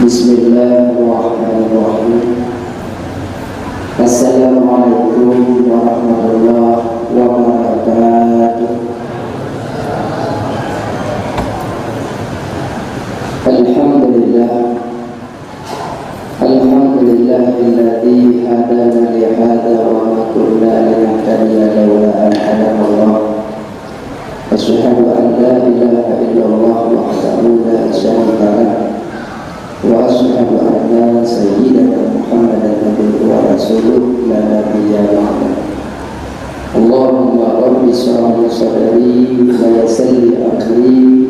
Bismillahirrahmanirrahim. Assalamualaikum warahmatullahi wabarakatuh. Alhamdulillahilladzi hadana li hadza wa ma kunna linahtadiya laula an hadanallah. Asyhadu an la ilaha illallah wahdahu la syarika lahu wa asyhadu anna sayyidana Muhammadan abduhu wa rasuluhu la nabiyya ba'dahu. Allahumma rabbi shrah li sadri wa yassir li amri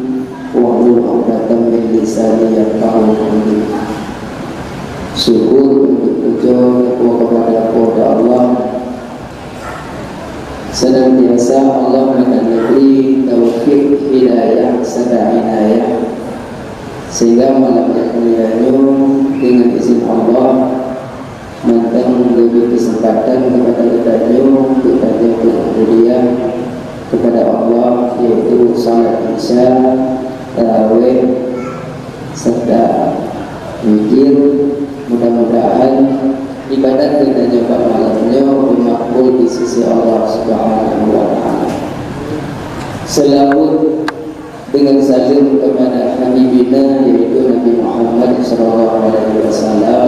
wahlul 'uqdatam min lisani yafqahu qawli. Syukur untuk puja kepada Allah. Senantiasa Allah memberi taufik, hidayah serta inayah, sehingga malam yang mulia dengan izin Allah mentang lebih kesempatan kepada kita untuk berhadiah kepada Allah, yaitu salat isya, tarawih serta zikir. Mudah-mudahan ibadat kita pada malamnya makbul di sisi Allah Subhanahu wa Ta'ala. Selawat dengan salam kepada Habibina, yaitu Nabi Muhammad SAW,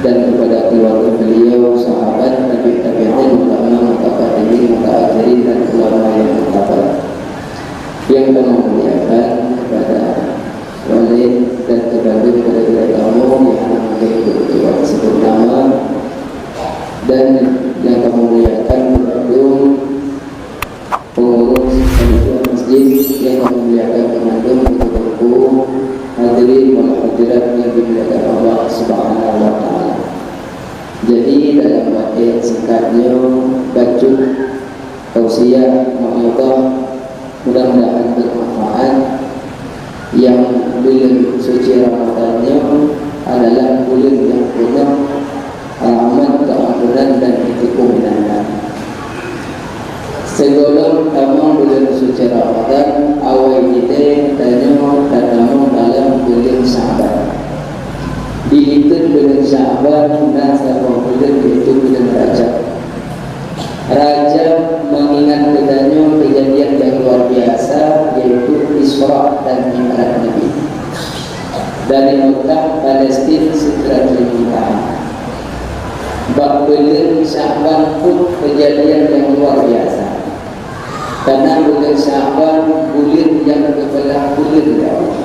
dan kepada keluarga beliau, sahabat, Nabi tabi'in, ulama, mutaqaddimin, mutaakhirin, dan ulama yang mutabar. Yang kami muliakan kepada walid dan kepada tamu yang berdua disebut nama, dan yang kami muliakan pengurus masjid, yang kami muliakan pengandung hadirin wal hadirat yang dimuliakan Allah Subhanahu wa Ta'ala. Jadi dalam materi singkatnya bacot tausiah mau'izah, mudah-mudahan bermanfaat. Yang bulan suci Ramadannya adalah bulan yang penuh rahmat, keampunan dan kemuliaan. Segala tamang bulan suci Ramadan awal kita tanya dalam bulan Sya'ban. Dihitung bulan Sya'ban dan sabang bulan itu bulan Rajab. Rajab mengingat katanya kejadian yang luar biasa, yaitu Isra dan Mi'raj Nabi dari Mekah Palestina Sidratul Muntaha. Bab bulan Sya'ban pun kejadian yang luar biasa, karena bulan Sya'ban bulan yang berbelah bulan Allah,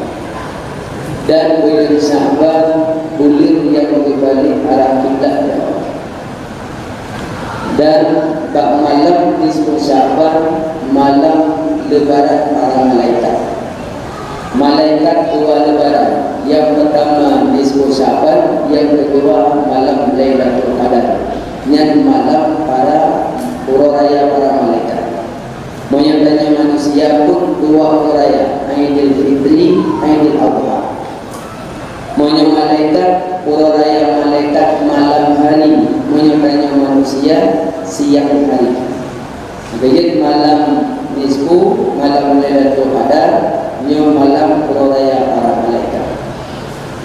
dan bulan Sya'ban bulan yang berbalik arah kiblat Allah. Dan bab malam nisfu Sya'ban malam lebaran para malaikat. Malaikat dua lebaran, yang pertama nisfu Sya'ban, yang kedua malam Lailatul Qadar, yang malam para uraya para malaikat. Menyatanya manusia pun dua uraya, Aidil Fitri, Aidil Adha. Monya malaikat uraya malaikat malam hari, menyatanya manusia siang hari. Jadi malam nisfu, malam Lailatul Qadar, nyo malam uraya para malaikat.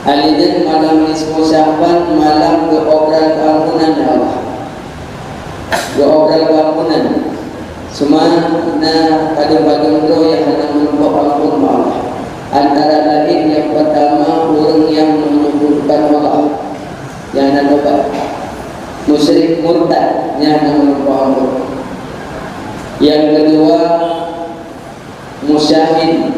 Alidin malam nisfu Sya'ban malam keobral keampunan Allah. Keobral keampunan. Semua kadang-kadang tu yang hendak menumpuk ampun Allah. Antara lain yang pertama, orang yang menyebutkan Allah, yang nak tobat. Musyrik murtad, yang nak menumpuk ampun. Yang kedua, musyahid,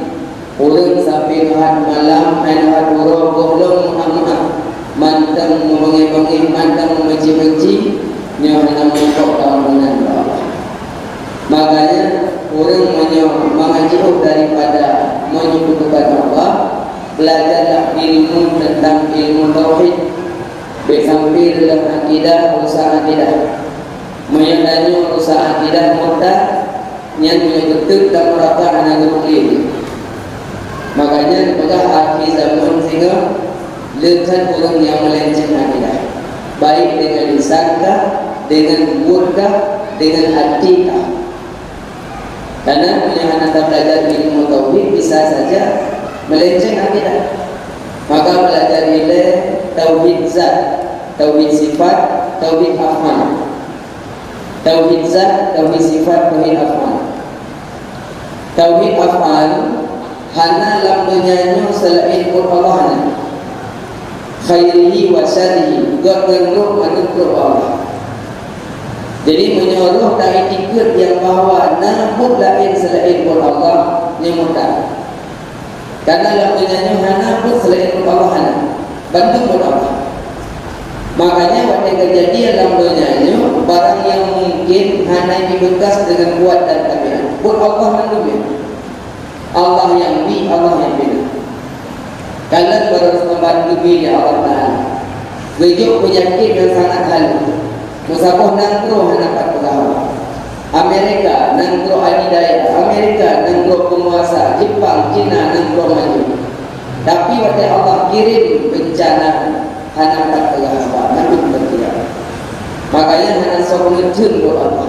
orang sampai nuhat malam, nuhat urut, bohlong, maaf, mantang memengi-mengi, mantang membenci-benci, yang hendak menumpuk ampunan Allah. Makanya orang mengaji daripada menyebutkan Allah, belajarlah ilmu tentang ilmu tauhid, sampai dalam akidah, usaha akidah. Menyadari usaha akidah murtad yang menyebut dan merata anak ini. Makanya pada akhir zaman sehingga lihat orang yang melenceng akidah, baik dengan lisankah, dengan murkah, dengan hatiqah. Karena punya anak belajar ilmu tauhid bisa saja melenceng akidah. Maka belajar nilai tauhid zat, tauhid sifat, tauhid af'al. Tauhid zat, tauhid sifat, tauhid af'al. Tauhid af'al hana lam dunyanya selain Allah, khairihi wa syarihi, gegeruh menurut Allah. Jadi menyuruh dari ikut yang bahawa nabut lain selain Allah nyemutan. Karena lam dunyanya hana pun selain Allah hana bantu Allah. Makanya waktu kejadian lam dunyanya barang yang mungkin hana dibekas dengan kuat dan tabiat. Pun Allah nandunya. Allah yang bi, Allah yang bina. Kalian baru membantu bila Allah Ta'ala. Gejuk penyakit yang sangat halus. Musabah nangkro hanakat pegawai. Amerika nangkro adidaya, Amerika nangkro penguasa, Jepang, Cina nangkro maju. Tapi waktu Allah kirim bencana hanakat pegawai, nabi berkira. Makanya hana sok ngejun buat Allah.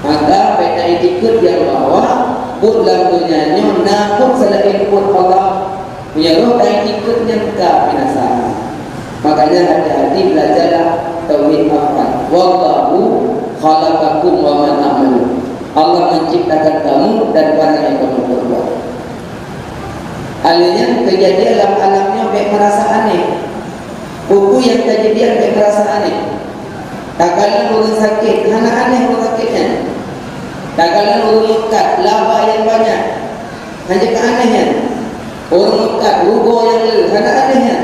Maka beda ikut yang bawa pun dalam dunia nyona pun selain pun Allah punya roh dan ikutnya ke binasa. Makanya hati-hati belajarlah tauhid af'al. Wallahu khalaqakum wa ma ta'malun. Allah menciptakan kamu dan barang yang kamu perbuat. Alanya kejadian dalam alamnya baik merasa aneh. Buku yang kejadian baik merasa aneh. Tak kala orang sakit, hana aneh orang sakitnya. Tak kala orang mekat, laba yang banyak, hanya keanehnya. Orang mekat, rugo yang lel, hana anehnya.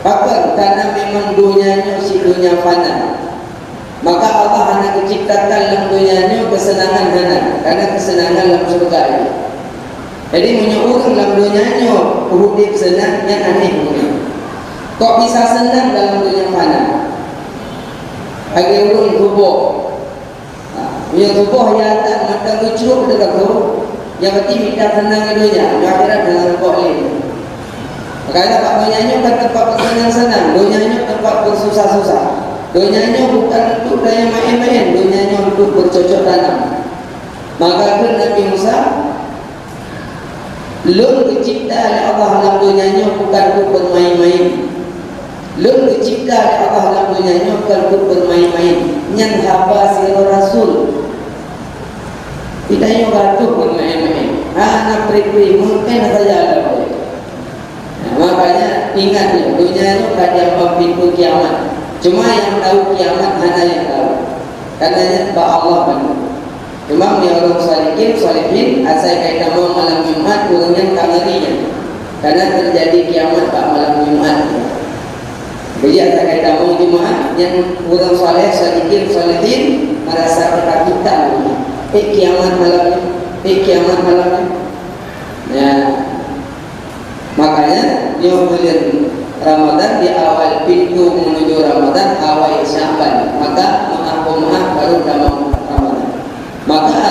Bahkan karena memang dunianya si dunia fana, maka Allah hanya menciptakan dalam dunianya kesenangan hana, karena kesenangan dalam surga ini. Jadi menyeorang dalam dunianya hidup senang yang aneh punya. Kok bisa senang dalam dunia fana? Bagi orang tubuh, yang tubuh yang tak mata lucu dekat tu, yang berarti minta senang di dunia, di akhirat dengan boleh. Makanya Pak dunianya bukan tempat bersenang-senang, dunianya tempat bersusah-susah. Dunianya bukan untuk daya main-main, dunianya untuk bercocok tanam. Maka kan Nabi Musa lun dicipta oleh Allah dalam dunianya bukan untuk bermain-main. Lun dicipta oleh Allah dalam dunianya bukan untuk bermain-main. Nyan haba sira rasul. Tidak yang batu bermain-main. Anak peri-peri mungkin saja ada boleh. Makanya ingat ya, dunia itu kadang pintu kiamat. Cuma yang tahu kiamat hanya yang tahu. Katanya Pak Allah bantu. Cuma yang orang salihin, asal kaitan mau malam Jumat, orangnya tak ngerinya. Karena terjadi kiamat Pak malam Jumat. Jadi asal kaitan mau Jumat, yang orang salihin merasa ketakutan. Kiamat malamnya, kiamat malamnya. Ya. Makanya yang bulan Ramadan di awal pintu menuju Ramadan awal Syaban, maka maaf baru dalam Ramadan. Maka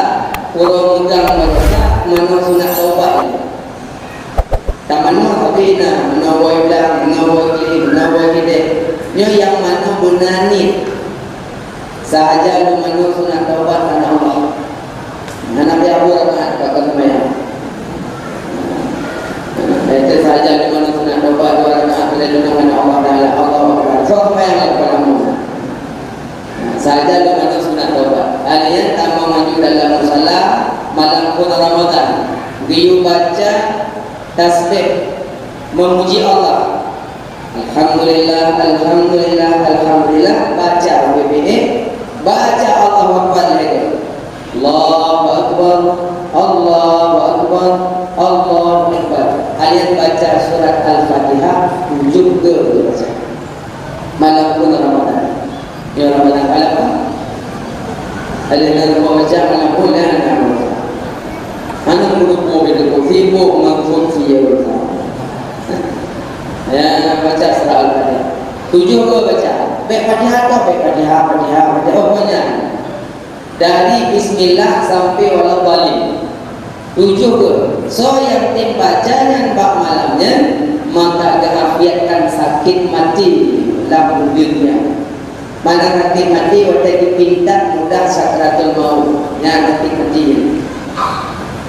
orang megang mereka mana sunat taubat. Tamannya habina, menawai belang, menawai kiri, menawai kiri. Ini yang mana menanit sahaja lu mana sunat taubat karena Allah. Nabi Abu Rahman kata semaya. Itu saja di mana sunat taubat dua rakaat dengan Allah Taala, Allah Akbar. So sembahyang kepada Musa. Saja di mana sunat taubat. Alian tak maju dalam musala malam pun Ramadan. Dia baca tasbih memuji Allah. Alhamdulillah, alhamdulillah, alhamdulillah. Baca BBE, baca Allahu Akbar lagi. Allahu Akbar, Allahu Akbar, Allahu Akbar. Kalian baca surat Al-Fatihah juga baca. Malam pun Ramadan. Ya Ramadan apa? Kalian baca malam pun dan Ramadan. Anak berkumpul itu sibuk mengkumpul bersama. Ya baca surah Al-Fatihah. 7 ke baca. Baik Fatihah atau baik Fatihah, oh banyak. Dari Bismillah sampai waladhdallin 7 ke. So yang tim baca yang bak malamnya maka keafiatan sakit mati dalam dunia. Mana sakit mati waktu dipindah mudah sakratul maut. Yang sakit mati.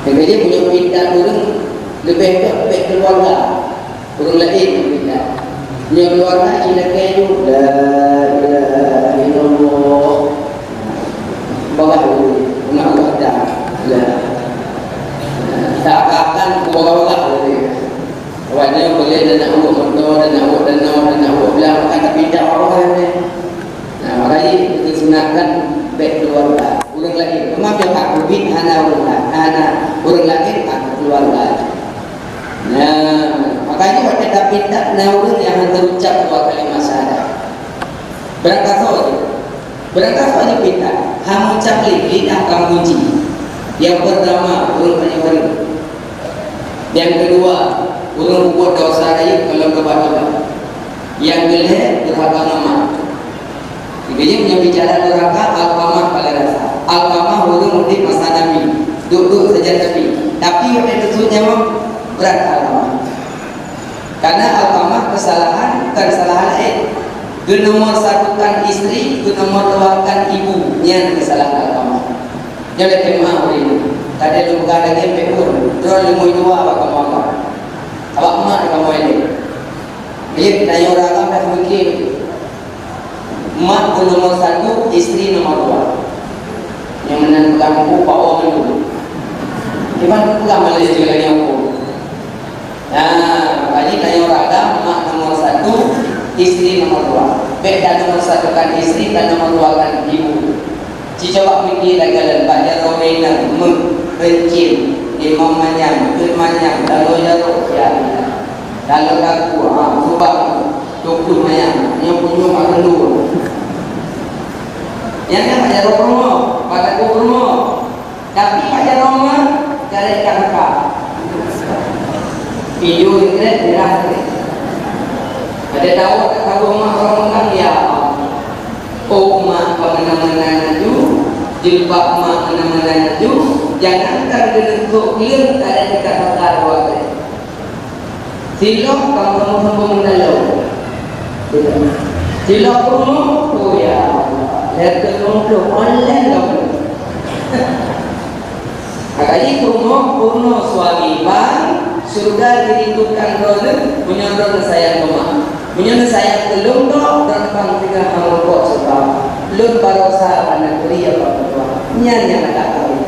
Jadi punya pindah turun lebih keluarga. Urang lain pindah. Yang luar lagi nak kayu la ilaha illallah. Bawah nak wadah la. Tak akan bawah dia. Awalnya boleh dan nak buat motor dan nak buat danau dan nak buat belah akan pindah orang ni. Nah, makanya kita sunatkan baik keluarga. Urang lain. Memang dia tak berbit hana urang lain tak keluarga. Nah, makanya waktu kita pindah naurun yang terucap dua kalimat syahadat. Berangkat aja pindah. Ham ucap lidah kamu kunci. Yang pertama urang penyuhun. Yang kedua urang buat dosa raya kalau kebahagiaan. Yang kedua durhaka nama. Jadi punya bicara durhaka al-qamah pada rasa. Al-qamah urang mudik masa Nabi. Duduk saja tapi waktu itu nyawa berat al-qamah. Karena al-qamah kesalahan bukan kesalahan lain. Ke nomor satukan istri, ke nomor duakan ibu, yang kesalahan al-qamah. Jadi kemah ini. Tadi lu bukan lagi pekun, terus lu mau dua apa kamu apa? Awak mak kamu ini. Dia tanya orang dah mungkin. Mak nomor satu, istri nomor dua. Yang menentukan aku pak orang dulu. Gimana pula Malaysia juga lagi aku. Nah, makanya tanya orang mak nomor satu, istri nomor dua. Beda nomor satu kan istri dan nomor dua kan ibu. Coba fikir lagi lembaga Romina mencil imam manyam lalu jauh ya lalu kaku subang tukun manyam yang punya makan dulu yang pada Romo pada Romo tapi pada Roma dari kakak video ini dirah ada tahu mak orang ya mak mana-mana itu jilbab mak mana-mana itu jangankan bentuk clear ada dekat bakar waktu silok kamu menalo silok kamu oh ya lihat ke online kamu makanya kurno suami bang surga dirindukan rolen menyondong sayang mak menyondong sayang telung dok dan bang tiga kamu kok sebab lun barosa anak kuliah apa nyanyi ada kali.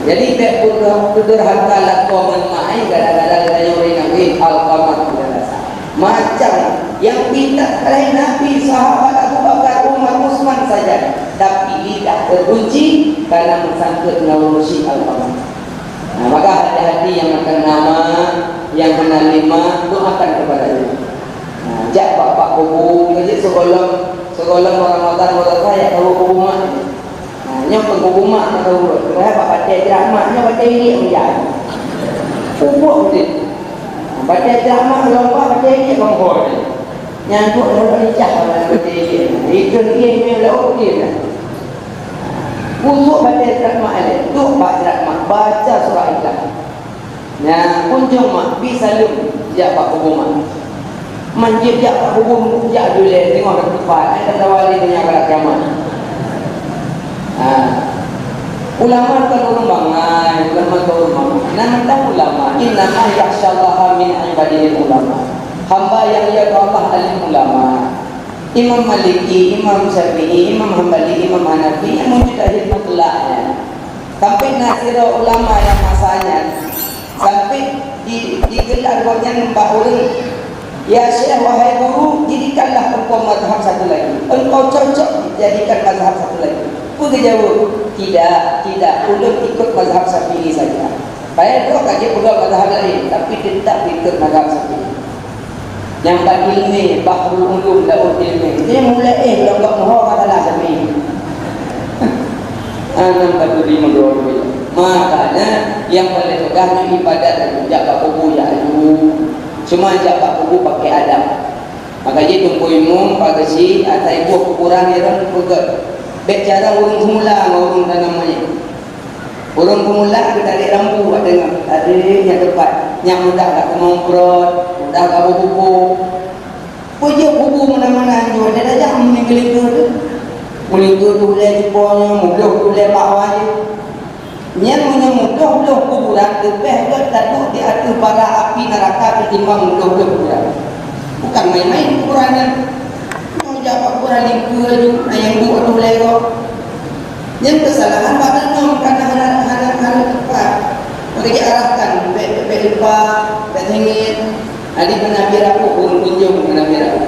Jadi tak pudur harta lakukan mai gara-gara kita nyori nabi al-qamah berasa. Macam yang pindah kalian Nabi sahabat Abu Bakar Umar Utsman saja, tapi tidak terkunci karena mengsangkut naurusi al-qamah. Nah, maka hati-hati yang akan nama, yang menerima doakan kepada dia. Nah, jak bapak kubu, jadi sekolah orang-orang saya tahu kubumak. Nah, nyok kubumak tahu. Kenapa baca drama? Nyok baca ini menjadi. Kubuk tu. Baca drama lomba baca ini bangkor. Nyangkut dalam ijah dalam baca ini. Itu dia laut dia. Busuk baca drama ini. Tu baca surah Ikhlas. Nah, kunjung mak bisa lu jak pak kubumak. Manjib jak hukum jak dulu tengok kat tempat ada tawali punya kerak kiamat. Ulama kan orang bangai, nama ulama inna ma yakhsyallaha min ibadihi ulama. Hamba yang ia Allah alim ulama. Imam Maliki, Imam Syafi'i, Imam Hambali, Imam Hanafi yang mujtahid mutlaknya. Sampai nasira ulama yang masanya sampai digelar banyak empat orang. Ya Syekh wahai guru, jadikanlah engkau mazhab satu lagi. Engkau cocok jadikan mazhab satu lagi. Aku jawab, tidak. Ulun ikut mazhab Syafi'i saja. Baik dok kaji pula mazhab lain, tapi tetap ikut mazhab Syafi'i. Yang bagi ilmi, bahrul ulum, laut ilmi. Dia mulai kalau enggak mohon katalah Syafi'i. Anam baduri mendoa. Makanya yang paling tegaknya ibadat dan jaga kubu ya cuma jaga kubu pakai adab. Maka dia tunggu imum pada si atau ibu kurang dia pegat. Bicara urung pemula urung namanya. Urung pemula kita ada rambu ada yang tepat. Yang mudah tak kemongkrot, mudah tak buku. Puja kubu mana-mana juga ada aja meninggal itu. Melingkur tu boleh jepolnya, mudah tu boleh bawah dia. Yang menyemudoh kuburan lebih terduduk di atas bara api neraka ketimbang mudoh kuburan. Bukan main-main kuburannya. Menjawab kuburan lingkul yang dua tu lego. Yang kesalahan pada nom karena hana tepat. Maka diarahkan lupa, hengit. Adik menabira pun kunjung menabira.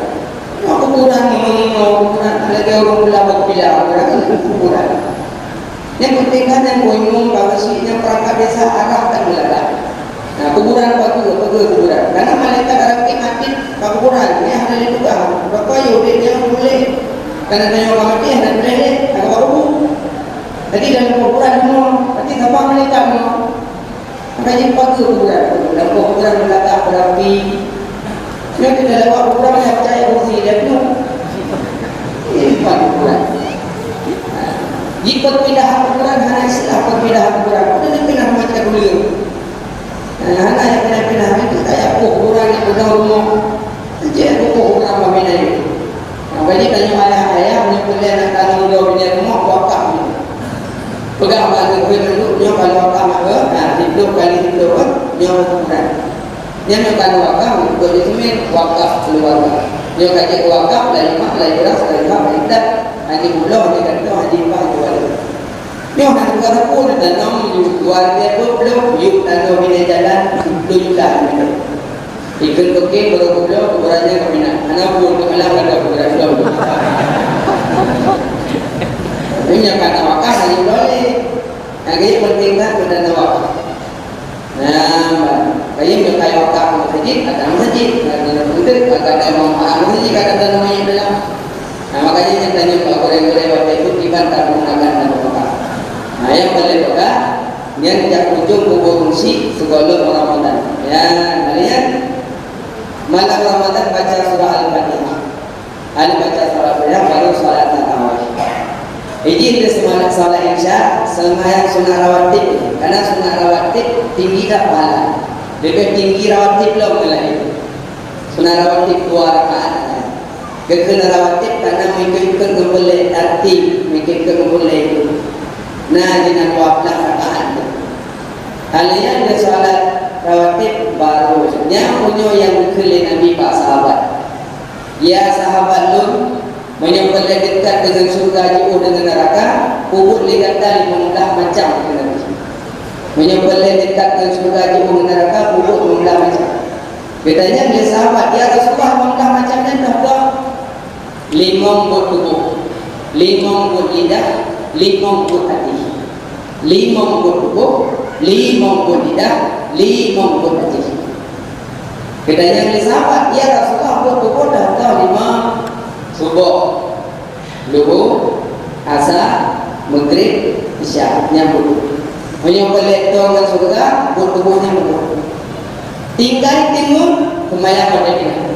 Kuburan ini kuburan lagi orang belakang bila kuburan. Yang penting kan yang umum kalau yang perangkat desa arahkan belakang. Nah kuburan apa kuburan? Karena malaikat arahkan mati kuburan. Ini ada di juga. Berapa yudin yang boleh? Karena tanya orang mati yang boleh ni, agak baru. Jadi dalam kuburan semua, nanti apa malaikat semua? Maka jumpa kuburan. Dalam kuburan belakang berapi. Yang kita lewat kuburan yang percaya kursi dia penuh. Ini kuburan. Jika pindah kuburan hanya istilah pindah kuburan, kita pindah macam dulu. Hanya yang pindah itu kayak kuburan yang udah rumah, jadi kuburan apa benda itu? Jadi tanya ayah menyebutnya nak tanam dua benda rumah wakaf. Pegang balik dulu, nyo kalau wakaf apa? Nah hidup kali hidup, nyo kuburan. Nyo kalau wakaf, boleh semen wakaf keluarga. Nyo kaji wakaf, lagi mak, lagi beras, lagi mak, lagi tak. Haji pulau dia kata haji bah jual. Ni orang kata pun dan nom keluarga tu belum yuk dan bina jalan tu juga ni. Ikut okey baru pulau kuburannya kami nak. Anak pun kemalam ada kuburan pulau. Ini yang kata wakaf haji boleh. Lagi penting kan dan wakaf. Nah, kayak yang kaya wakaf masjid ada masjid, ada penting ada masjid ada namanya dalam. Nah makanya yang tanya Pak Goreng-goreng waktu itu kita tak menggunakan nama. Nah yang boleh juga yang tidak ujung kubur fungsi sebelum Ramadan. Ya, kalian malam Ramadan baca surah Al-Fatihah. Baca surah Al-Fatihah baru salat tarawih. Ini dia salat Isya sembahyang sunat rawatib. Karena sunat rawatib tinggi tak pahala. Lebih tinggi rawatib belum mulai. Sunat rawatib 2 rakaat. Kena rawatib karena mengikutkan kembali tertib, mengikutkan kembali itu. Nah, jangan waflah rakaat. Kalian ada solat rawatib baru. Yang punya yang kelih Nabi Pak sahabat. Ya sahabat lu menyebut dekat dengan surga jauh dengan neraka, kubur lihat dari mengulah macam dengan Nabi. Menyebut dekat dengan surga jauh dengan neraka, kubur mengulah macam. Katanya dia sahabat, ya Rasulullah mengulah macam dan dah 5 buat tubuh, 5 buat lidah, 5 buat hati. 5 buat tubuh, 5 buat lidah, 5 buat hati. Katanya oleh sahabat, ya Rasulullah buat tubuh dah tahu 5 subuh, luhur, asar, maghrib, isya, nyambut. Yang boleh dengan surga, buat tubuhnya buat. Tinggal timur, kemayang pada kita.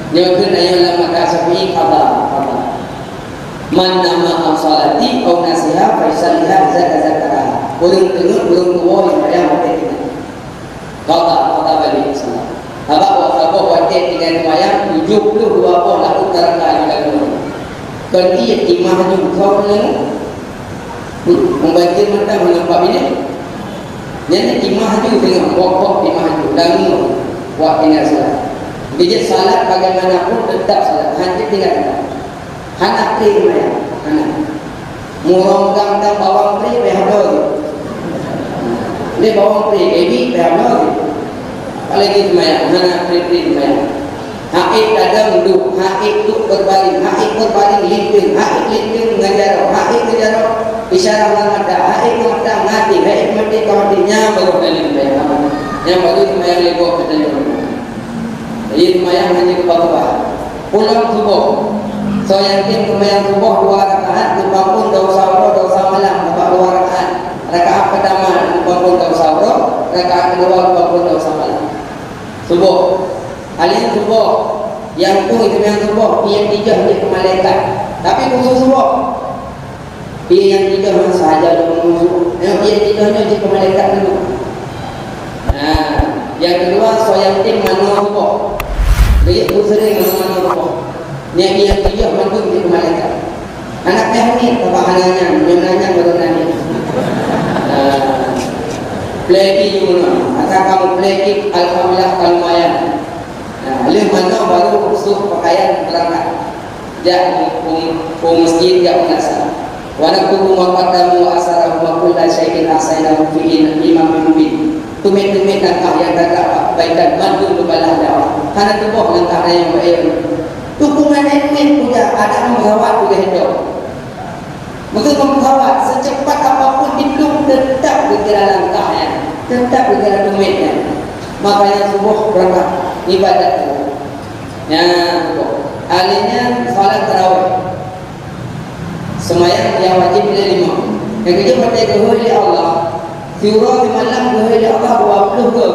Nyokun ayolah maka syafi'i qada. Man nama salati au nasiha fa salliha zakara. Urang tengok urang tua yang bayang pada kita. Qada balik salat. Apa buat dengan bayang 72 lalu terangkan juga dulu. Kan dia timah juga kau ni. Membaca mata menampak ini. Jadi timah juga dengan pokok timah juga dan waktu ini salat. Jadi salat bagaimanapun tetap salat. Hanya tinggal anak pri maya, anak. Muronggang dan bawang pri behado. Ini bawang pri, baby behado. Apalagi maya, anak pri maya. Haid kadang duduk, haid duduk berbaring, haid berbaring limping, haid limping mengajar, haid mengajar. Isyarat mata, haid mata mati, haid mati kawatinya baru dalam maya. Yang baru maya lego katanya. Ini kemayang hanya kebawah. Pulang subuh. So yang tim kemayang subuh 2 rakaat, bangun dosa malam 2 rakaat. Rakaat pertama bangun dosa rakaat kedua bangun dosa malam. Subuh. Kalian subuh. Yang pun itu yang subuh, yang 3 dia ke malaikat. Tapi khusus subuh. Yang 3 mana sahaja mengusul. Yang 3 dia ke malaikat dulu. Nah, yang kedua so yang tim mana subuh. Dia pun sering mana rokok. Yang dia mandung di malaikat. Anak kami apa anaknya, yang nanya baru nanya. Pleki juga atau kamu pleki alhamdulillah lumayan. Nah, leh mana baru suh pakaian berangkat. Jak masjid jak menasa. Wa nakubu maqaddamu wa asarahu wa kullu syai'in ahsaynahu fi imam mubin. Tumit-tumit langkah yang tak kebaikan bantu kebalah dakwah. Karena tu boh langkah yang baik. Tukungan ini punya ada menghawat juga hidup. Maka menghawat secepat apapun itu tetap bergerak langkahnya, tetap bergerak tumitnya. Makanya subuh berangkat ibadat itu. Ya, alihnya salat tarawih. Semayang yang wajib bila 5. Yang kedua pada kehendaki Allah. Surah di malam kehendaki Allah 20 ke.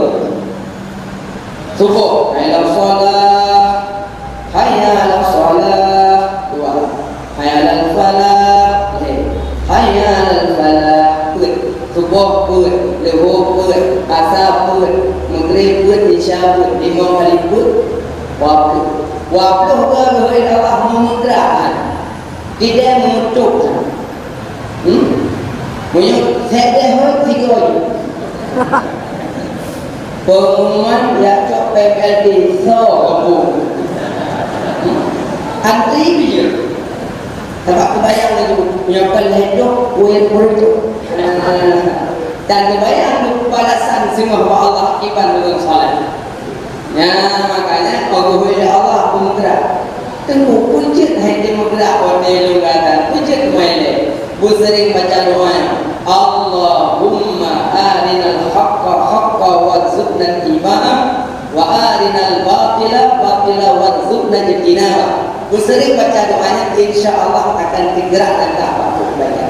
Subuh, hayya salat, hayya 2. Hayya al falah, hayya al falah. Subuh pun, zuhur pun, asar pun, maghrib pun, isya pun, 5 kali pun. Waktu kehendaki Allah memudrakan. Tidak menutup. Punya saya dah 3 hari. Pengumuman yang cok PPLD so kampung. Antri dia. Sebab kebayang lagi punya peledok kuih itu. Dan kebayang balasan semua Allah akibat dengan salat. Ya makanya Allah pemutera. Tengok puncit hai demokrat hotel lugatan puncit maile bu sering baca doa Allahumma arinal haqqa haqqa warzuqna ittiba'ah wa arinal batila batila warzuqna ijtinabah. Bu sering baca doanya insyaallah akan digerakkan ke apa baca.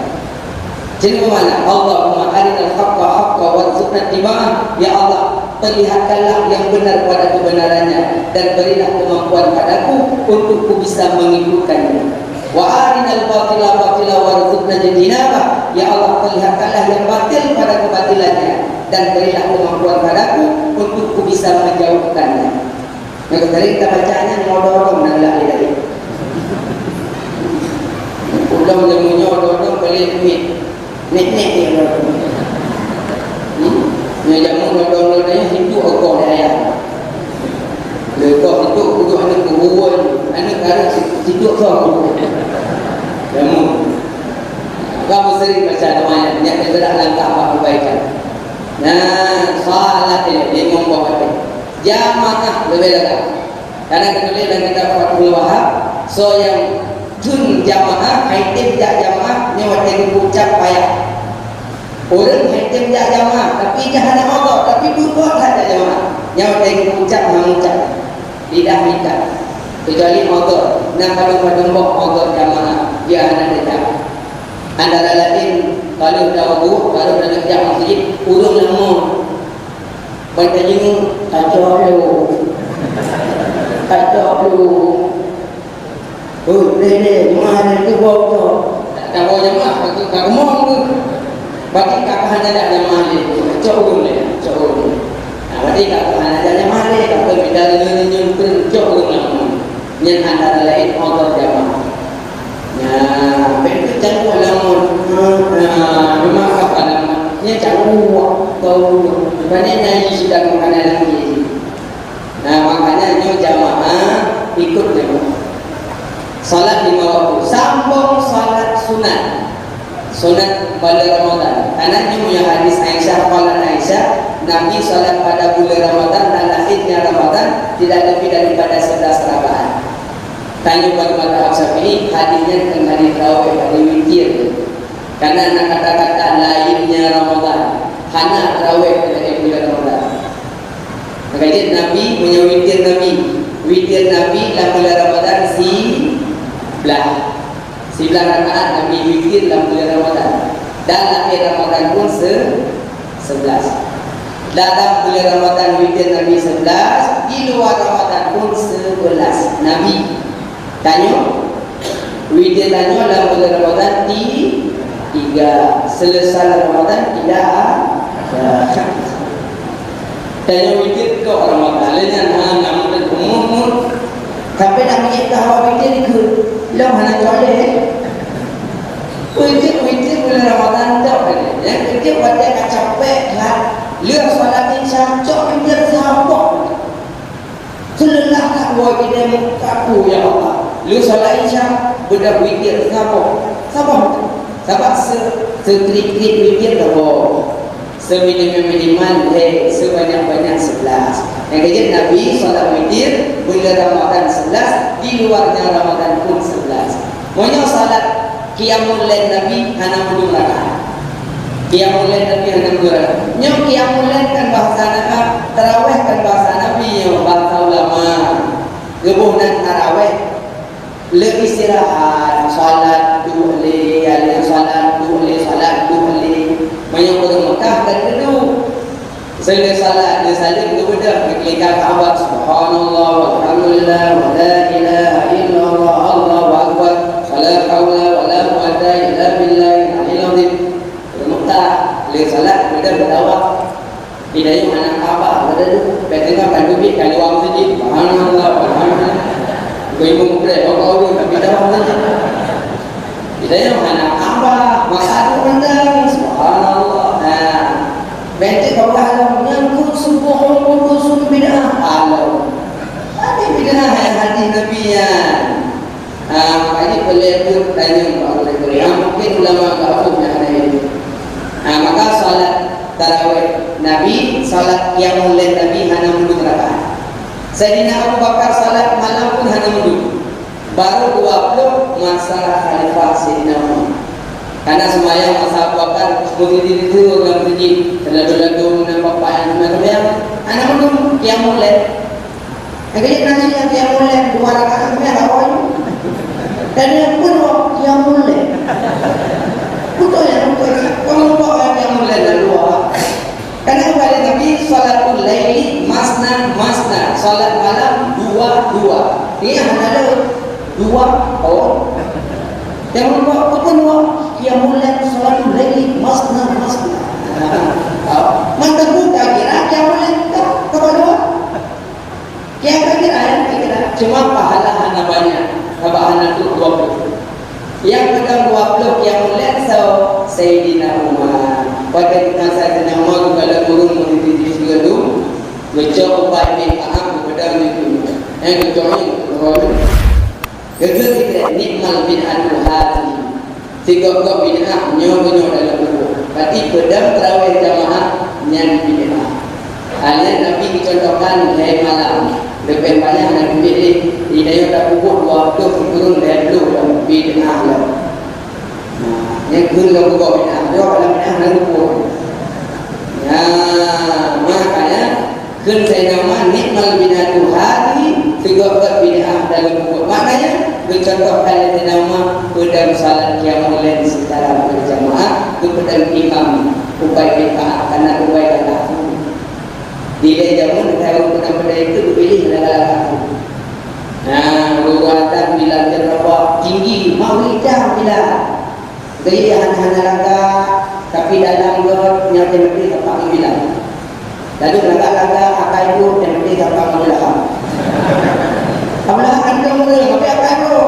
Jadi mana Allahumma arinal haqqa haqqa warzuqna ittiba'ah. Ya Allah, perlihatkanlah yang benar pada kebenarannya dan berilah kemampuan padaku untuk ku bisa mengikutkannya. Wa arinal batila batila warzuqna ijtinabah. Ya Allah, perlihatkanlah yang batil pada kebatilannya dan berilah kemampuan padaku untuk ku bisa menjauhkannya. Maka dari kita bacanya nyodorong nanglah dari. Udah nyodorong beli duit. Nek-nek dia nyodorong. Ngajak menggodong dia hidup okor dia. Lekor itu untuk anak kubuan, anak ada hidup kau. Kamu, kamu sering baca doanya, niat bergerak langkah apa kebaikan. Nah, salat ini dia membawa jamaah lebih dekat. Karena kemudian dalam kitab Fathul Wahab, so yang jun jamaah, kaitin jamaah, ni waktu ucap payah. Orang hakim tak jamaah, tapi jahanam Allah, tapi duduk tak jamaah. Yang mereka ucap mengucap, lidah minta. Kecuali Allah, nak kadang-kadang Allah jamaah, dia anak tidak. Antara lain, kalau dah wudu, kalau dah nak jamaah masjid, urung lama. Baca jenguk, kacau dulu. Kacau dulu. Oh, ini, mana itu bawa? Tak bawa jamaah, tak kemau tu. Bagi kakak hanya ada mahal, cokul ni, cokul. Bagi kakak hanya ada mahal, kakak bidal nyun cokul lah. Yang antara lain Allah jamaah. Nah, betul cakap lamun. Memang apa nama? Yang cakap tahu. Banyak nyanyi sudah mengenal lagi. Nah, makanya nyo jamaah ikut jamaah. Salat 5 waktu, sambung salat sunat. Sunat pada Ramadan. Karena ini punya hadis Aisyah, qala Aisyah, Nabi salat pada bulan Ramadan dan akhirnya Ramadan tidak lebih daripada 11 rakaat. Tanya pada mazhab Syafi'i, hadisnya tentang hadis tarawih, hadis witir. Karena nak kata-kata lainnya Ramadan, hanya tarawih pada bulan Ramadan. Maka jadi Nabi punya witir Nabi. Witir Nabi dalam bulan Ramadan 11 rakaat Nabi witir dalam bulan Ramadan. Dan akhir Ramadan pun 11. Dalam bulan Ramadan witir Nabi 11, di luar Ramadan pun 11. Nabi tanya, witir tanya dalam bulan Ramadan 3. Selesai Ramadan tidak ada. Tanya witir ke Ramadan lainnya namun umur sampai nak menyebut awak witir ke lau hana boleh. Witir bulan Ramadan tak boleh. Yang kerja buat dia capek lah. Lửa salat Isya cok pinggir sahabat. Selelah tak buat kita kaku ya Allah. Lửa salat Isya bedah pinggir sahabat. Sahabat setrik-trik pinggir dah boh. Seminimal-minimal sebanyak-banyak 11. Yang kejadian Nabi salat witir bila Ramadan 11, di luarnya Ramadan pun 11. Maunya salat qiyamul lail Nabi hanya 2 rakaat. Qiyamul lail Nabi hanya 2 rakaat. Nyok qiyamul lail kan bahasa Nabi, tarawih kan bahasa Nabi, bahasa ulama. Gebunan tarawih lebih istirahat, salat 2 li, salat 2 li, salat 2 li. Banyak orang Mekah kan dulu saya salat dia saling kepada ketika Ka'bah subhanallah walhamdulillah wa la ilaha illallah Allahu akbar la haula wa la quwwata illa billahi al-aliyyil azim. Mekah dia salat kepada berdawah hidayah anak Ka'bah pada tu betulnya kan duit kali wang saja subhanallah walhamdulillah ibu muda orang tapi dawah saja hidayah anak Ka'bah masa tu pandang subhanallah. Betul kalau alam yang subuh khusus bid'ah alam. Ada bid'ah yang hadis Nabi ya. Ini pelebut tanya oleh beliau. Mungkin ulama kafir yang ada ini. Maka salat tarawih Nabi, salat qiyamul lail Nabi hanya 2 rakaat. Sayyidina Abu Bakar salat malam pun hanya 2. Baru 20 masa khalifah Sayyidina Umar. Karena semayang masa Abu Bakar mesti itu dalam masjid lalu nampak pakaian macam yang anak belum qiyamul lail. Agak nasi yang qiyamul lail 2 rakaat dia awal. Dan yang pun qiyamul lail. Betul ya betul. Kamu buat qiyamul lail dua. Karena kali Nabi salatul laili masna, salat malam 2. Ini ada 2 oh. Yang kedua qiyamul lail salatul laili masna. Maka buka kira qiyamul lail kedua. Kira cuma pahala hanya banyak. Pahala itu 20. Yang kedua 20 qiyamul lail Sayyidina Umar. Pada Sayyidina Umar kalau turun menjadi segala baca ubat bin Ka'ab kepada itu. Yang kedua Kedua kita nikmal bid'atul hati. 3 bid'ah nyoba dalam buku. Berarti pedang tarawih jamaah nyan bid'ah. Hanya Nabi dicontohkan hari malam. Lebih banyak Nabi pilih hidayah dah pukul 20 turun dari dulu dalam bid'ah lah. Yang kedua buku bid'ah. Dia dalam bid'ah dan buku. Makanya kun saya nama nikmal bid'atul hati. 3 bid'ah dalam buku. Maknanya mencontohkan yang nama pedang salat qiyamul lail secara berjamaah itu pedang imam Ubay bin Ka'ab karena Ubay dan Ka'ab dia jamun tahu pedang itu dipilih adalah Ka'ab. Ruwatan bila terlalu tinggi mawidah bila gaya hana laga tapi dalam got yang penting tempat bila lalu laga akai itu yang penting tempat bila Ablah kan dong tapi akan bro.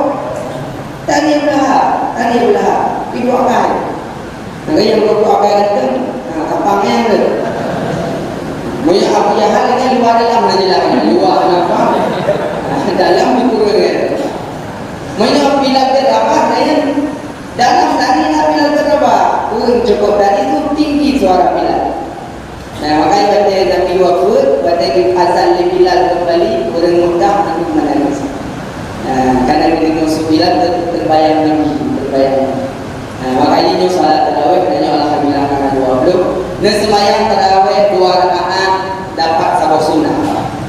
Tadi belah. Ibu akan. Nanti yang bro akan itu, kapangnya tu. Mungkin apa yang hal ini luar dalam najilah, luar apa? Dalam dikurangkan. Mungkin bila berapa? Yang dalam tadi bila berapa? Cukup tadi itu tinggi suara bila. Makanya pada Nabi wafat, pada azan Bilal kembali orang Mekah untuk menangis. Karena dengan 9 terbayang Nabi, terbayang. Makanya ini salat tarawih hanya alhamdulillah karena 20. Dan sembahyang tarawih 2 rakaat dapat sabab sunnah.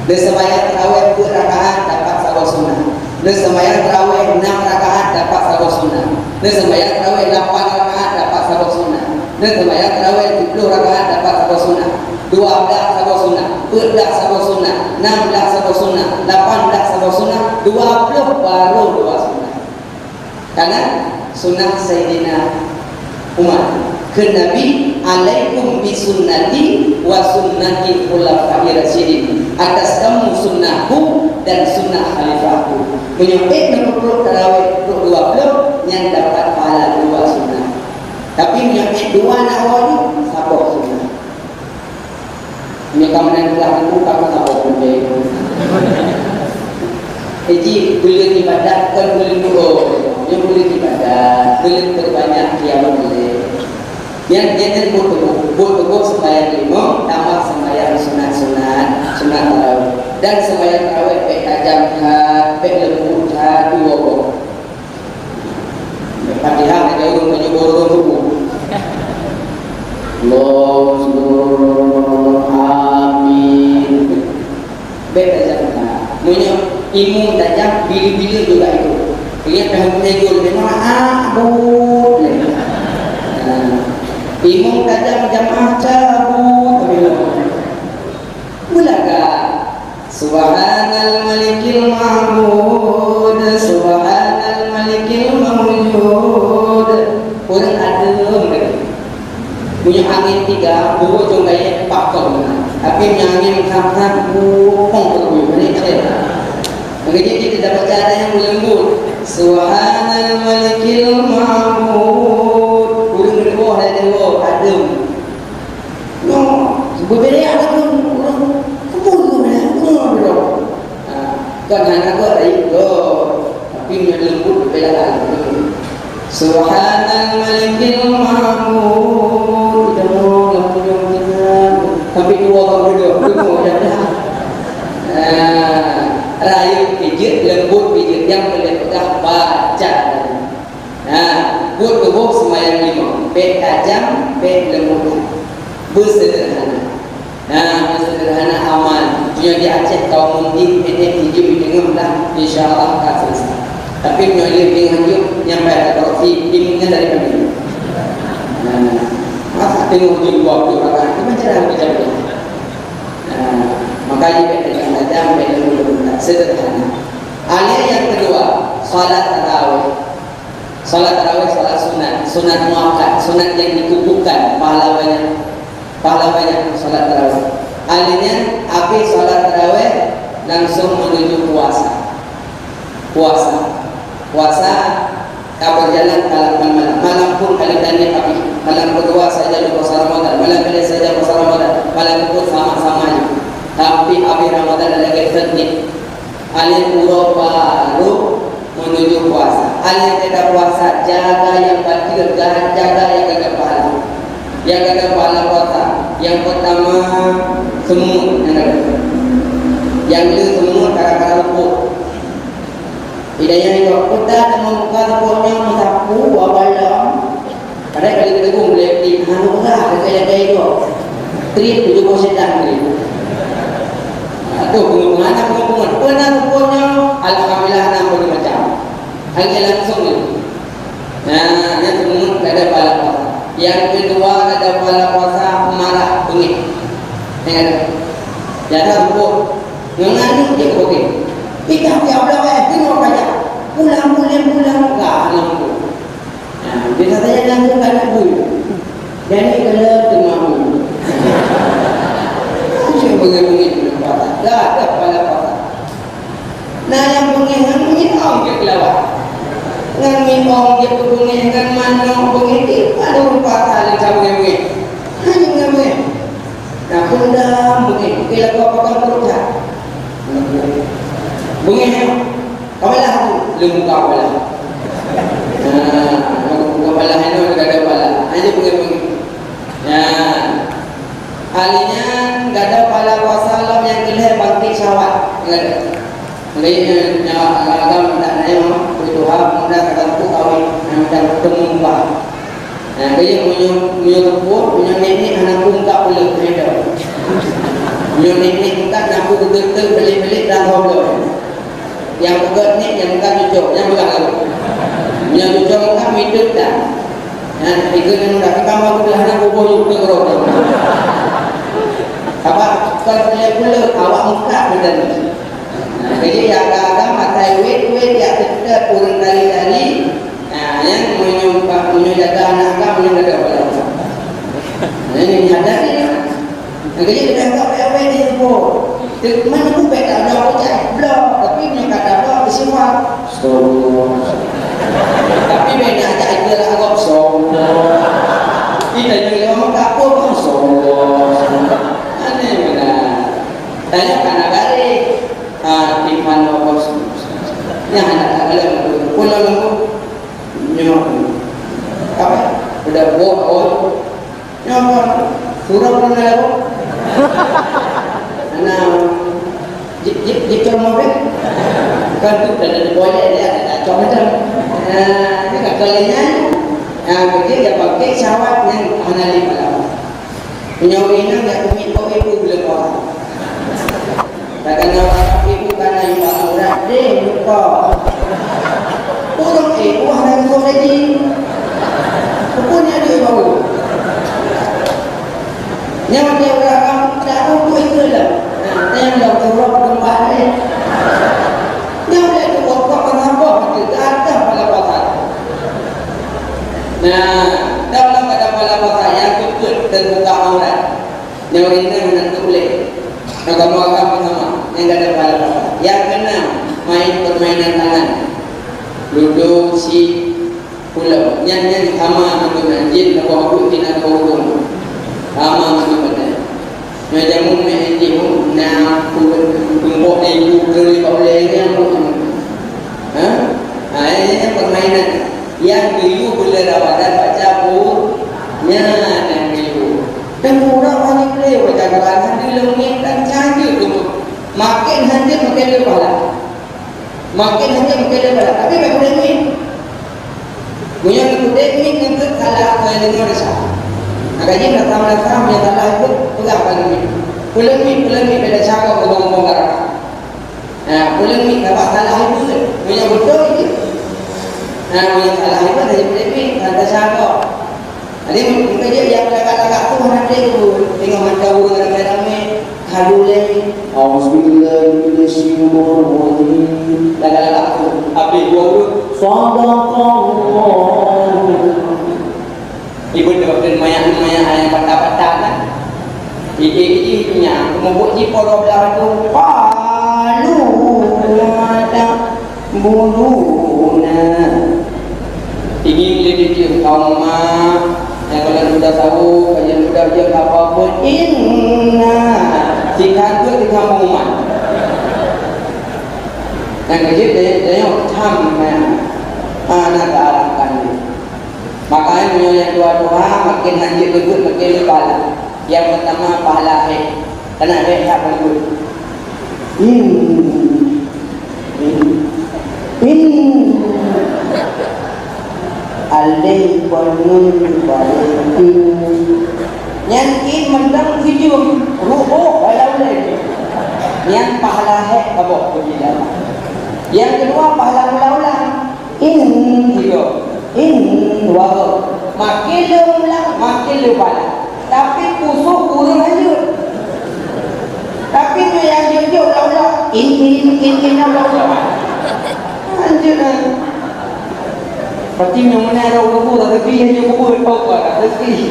Dan sembahyang tarawih 2 rakaat dapat sabab sunnah. Dan sembahyang tarawih 6 rakaat dapat sabab sunnah. Dan sembahyang tarawih 8 rakaat dapat sabab sunnah. Dan sembahyang tarawih 10 rakaat dapat sabab sunnah. 12 sabab sunnah, 14 sabab sunnah, 16 sabab sunnah, 18 sabab sunnah, 20 baru 2 sunnah. Karena sunnah Sayyidina Umar ke Nabi, alaikum bi sunnati wa sunnati khulafai rasyidin. Atas kamu sunnahku dan sunnah khalifahku. Menyebut 60 tarawih 20 yang dapat pahala 2 sunnah. Tapi menyebut 2 nak wali sabab sunnah. Punya kamu telah buka tak pun dia. Jadi boleh ibadat kan boleh doa. Yang boleh ibadat, boleh terbanyak dia boleh. Yang dia buat sembahyang lima, tambah sembahyang sunat tarawih. Dan sembahyang tarawih baik tajam kat, baik lembut kat, dua kok. Fatihah ada urung penyebur tubuh. Allah amin. Baik tajam kat. Punya ilmu tajam bila-bila juga itu. Ingat pehun-pehun memang abut. Ilmu tajam jamaah cabut. Mulaga Subhanal Malikil Mahmud, Subhanal Malikil Mawjud. Orang ada punya angin tiga, buku cungkai pakon. Tapi punya angin kham-kham, pong terbuih. Ini saya. Makanya kita dapat cara yang lembut. Subhanal Malikil Mahmud. Urang kedua ada adem. No, berbeda ada pun orang kubur tu benar. Kan anak aku ada itu, tapi punya lembut berbeda. Subhanal Malikil Mahmud. Jangan tapi dua orang berdua dah. Rayu pijit lembut pijit yang boleh pegang baca. Buat tubuh semayang lima, baik tajam, baik lembut, bersederhana. Bersederhana aman. Punya di Aceh kaum mudik ini hijau dengan dah, insyaAllah akan selesai. Tapi punya living hijau nyampai ke Torfi, ilmunya dari kami. Masa tengok hijau waktu orang, itu macam mana kita boleh? Makanya baik tajam, baik lembut, sederhana. Alia yang kedua, salat tarawih. Salat tarawih, salat sunat muakkad, sunat yang dikukuhkan pahalanya salat tarawih. Alinya habis salat tarawih langsung menuju puasa. Puasa tak berjalan malam pun kali tanya habis. Malam kedua saja puasa Ramadan, malam kedua saja puasa Ramadan, malam kedua sama-sama aja. Tapi habis Ramadan ada lagi teknik. Alih pura baru menuju puasa. Alih tidak puasa, jaga yang batil, jaga yang gagal pahala. Yang gagal pahala puasa. Yang pertama semut yang ada. Yang kedua semut kadang-kadang luput. Hidayah itu kita membuka tepuknya mensapu wabalam. Kadang kali kita pun boleh di hanulah kaya-kaya itu. Trip 70% trip. Itu bunga-bunga pernah tepuknya alhamdulillah 60 macam. Hanya langsung ni. Yang semut tak ada pahala puasa. Yang kedua tak ada pahala puasa marah bengit. Jangan tepuk. Ngangani je okey. Kita biar tengok aja. Pulang enggak lampu. Dia kata lampu kan nak bui. Jadi kalau temamu. Siapa bengit-bengit puasa. Tak ada pahala puasa. Nah yang bengit orang dia kelawat. Ngangin orang dia bengit dengan mana bengit. Ada puasa le kau bengit. Hanya bengit. Nah pendam bengit. Bila kau pakai perut. Bengit kapalah tu lembu kapalah. Kapalah itu enggak ada pala. Hanya bengit. Alinya enggak ada pala puasa lam yang geleh bangkit syawal. Enggak ada. Mungkin agam tak naik Tuhan mudah kata tu kawin macam ketemu bah. Dia punya tepuk punya nenek anak pun tak boleh ada. Punya nenek tak nak aku geger belik-belik dan hoblor. Yang pegat ni yang bukan cucuk, yang bukan lalu. Yang cucuk bukan hidup dah. Tiga yang dah kamu aku belah nak bobo juga kerok. Apa kau boleh awak muka benda ni. Jadi yang agak matai wet dia tetap urang kali-kali. Yang menjaga anak kamu yang ada pada. Ini ada ni. Jadi kita tak apa dia sebut. Mana pun tak ada apa blok tapi punya kata apa semua. Tapi beda aja itu lah agak kita juga orang tak apa pun aneh benar. Yang anak dalam pulau lembu, nyawa apa? Udah bohong, nyawa surau pun ada. Anak jika mobil, kan tu dah boleh dia tak cuma macam, ni kat kalinya, begitu dia pakai sawat yang anak lima lah. Nyawa ini dia kumit kau ibu bila kau. Takkan orang ibu kan ibu orang deh lupa. Orang ibu ada kau lagi. Pokoknya dia bawa. Yang dia orang tak tahu itu lah. Yang dah turun kembali. Yang dia tu waktu kenapa kita ada pada pasal. Nah, dalam pada pasal yang cukup terbuka aurat. Yang ini menentu boleh. Agama-agama sama yang ada pada pasal. Yang keenam, main permainan tangan. Duduk si pulau. Yang sama dengan jin atau aku tidak tahu. Sama dengan macam mana ibu nak kumpul ibu beli boleh yang ini permainan yang ibu boleh rawatan baca bukunya dan ibu dan murah banyak boleh baca bahan di lengit dan cantik tu makin hancur makin lebar makin hancur makin lebar tapi tak boleh main punya kudet main untuk kalah ke dengan resah agaknya datang yang kalah itu berapa lagi Pulang ni pada cara ngomong garang. Pulang ni dapat salah itu punya betul je. Punya salah itu dari pulang kata cara. Ini mungkin dia yang agak-agak tu nanti tu tengok macam orang ramai halu lagi. Auzubillahiminasyaitonirrajim. Agak-agak tu habis gua tu sadaqallah. Ibu dapat mayat-mayat yang patah-patah kan. Iji punya membuat jipo belah tu palu mata buluna ingin lebih dia kaum yang kalau sudah tahu yang sudah dia apa pun inna sihat tu di kampung umat yang kecil dia yang tham anak arahkan makanya yang dua-dua makin hancur lebut makin lebar. Yang pertama pahala haid. Kena haid tak boleh. Alai panun balikin. Yang in mendang video rubuh kalau boleh. Yang pahala haid kabok pergi dalam. Yang kedua pahala ulang-ulang. Dua. Makin ulang makin lebar. Tapi kusuk kurang aja. Tapi tu yang jujur Allah in Allah. Anjir lah. Berarti yang mana ada kubur tapi hanya kubur pokok rezeki.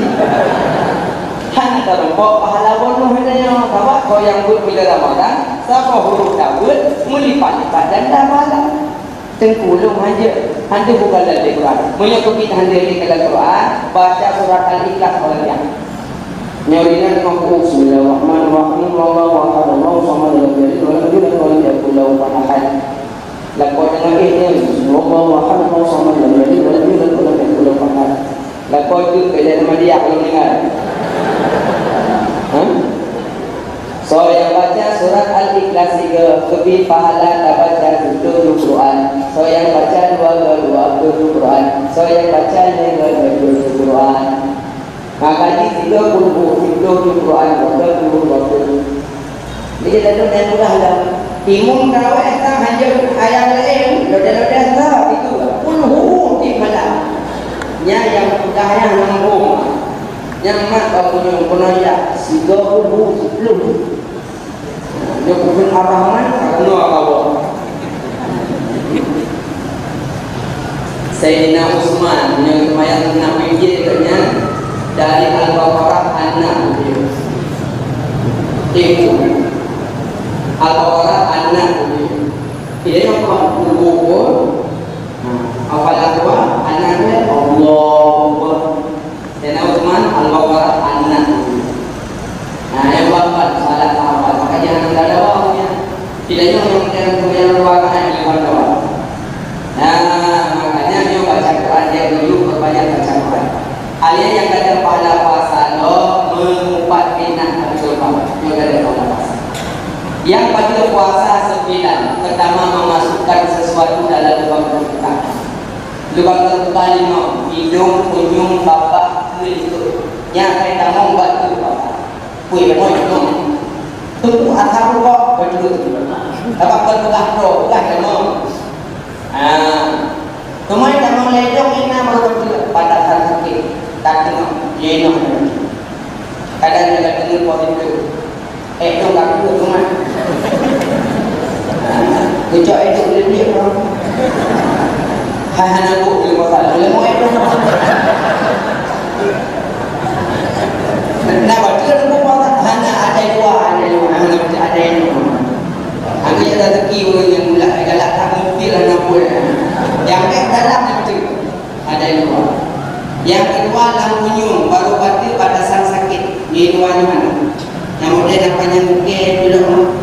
Hanya terlampau pahala bonus katanya. Sebab kau yang buat bila Ramadan, siapa huruf Daud melipat-lipat dan dah pahala. Tengkulung aja. Hantu bukan dari Quran. Menyokong kita hantu di dalam Quran, baca surat Al-Ikhlas orang Nyawina mampu bismillahirrahmanirrahim Allahu akbar Allahu samad lam yalid wa lam yulad wa lam yakul lahu kufuwan ahad. Laqad nabiyyi Allahu akbar Allahu samad lam yalid wa lam yulad wa lam yakul lahu kufuwan ahad. Laqad itu beda sama dia kalau dengar. So yang baca surat Al-Ikhlas 3 lebih pahala tak baca dulu Quran. So yang baca dua Quran. So yang baca dua Quran. Maka di 30 Quran betul. Jadi dalam yang mudah lah. Timung kawai tak hanya ayat lain. Loda-loda tak itu. Puluh di mana? Yang mudahnya nambung. Yang mak punya penaya 30 10. Dia pun Ar-Rahman kalau apa? Sayyidina Utsman yang lumayan Nabi katanya dari Al-Baqarah 6 itu Al-Baqarah 6 dia yang kubur apalah tua anaknya Allah dan Utsman Al-Baqarah 6 yang bapak salah apa makanya jangan ada waktunya tidak yang kemudian luar yang luar Alia yang kata pahala puasa lo mengupat minat agama, yang kata pahala puasa. Yang pada puasa 9, pertama memasukkan sesuatu dalam lubang terbuka. Lubang terbuka 5, hidung, kunjung, bapak, kulit. Yang kata mau buat tu bapak. Kuih mau itu. Tunggu atap kok betul. Bapak terbuka pro, bukan kamu. Kemarin kamu ledong ini baru pada sakit. Tak tengok, jenuh. Kadang dia tengok positif. Itu kaku tu mah. Kecok itu dia orang. Hai anak bu, dia pasal dia mau itu. Nak baca tu pasal hanya ada dua, ada yang Angkat ada rezeki orang yang mulak galak tak mesti lah nak buat. Yang dalam itu ada yang dua. Yang kedua lampunyung baru batil pada sang sakit. Ini dua mana? Yang muda nak panjang bukit dulu.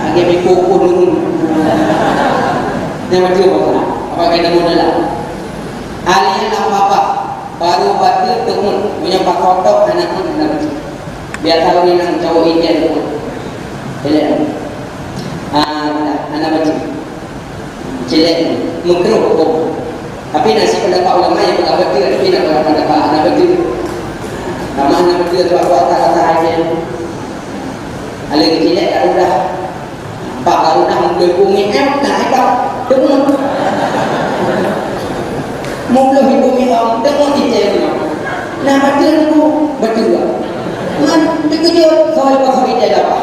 Agak berkuku dulu. Yang macam apa? Apa kena muda lah? Alien apa baru batil tengok punya pak kotok anak pun kena baca. Biar tahu ni nang cowok ini tu. Boleh. Anak baca. Cilek mengkeruh hukum. Tapi nasi pendapat ulama yang berkata tapi nak pendapat anak betul. Nama anak betul tu apa kata aja. Alih kecilnya tak udah. Pak baru dah menghubungi nak apa? Tengok. Mula hubungi orang tengok detail. Nah betul tu betul. Man terkejut soal pasal dia apa?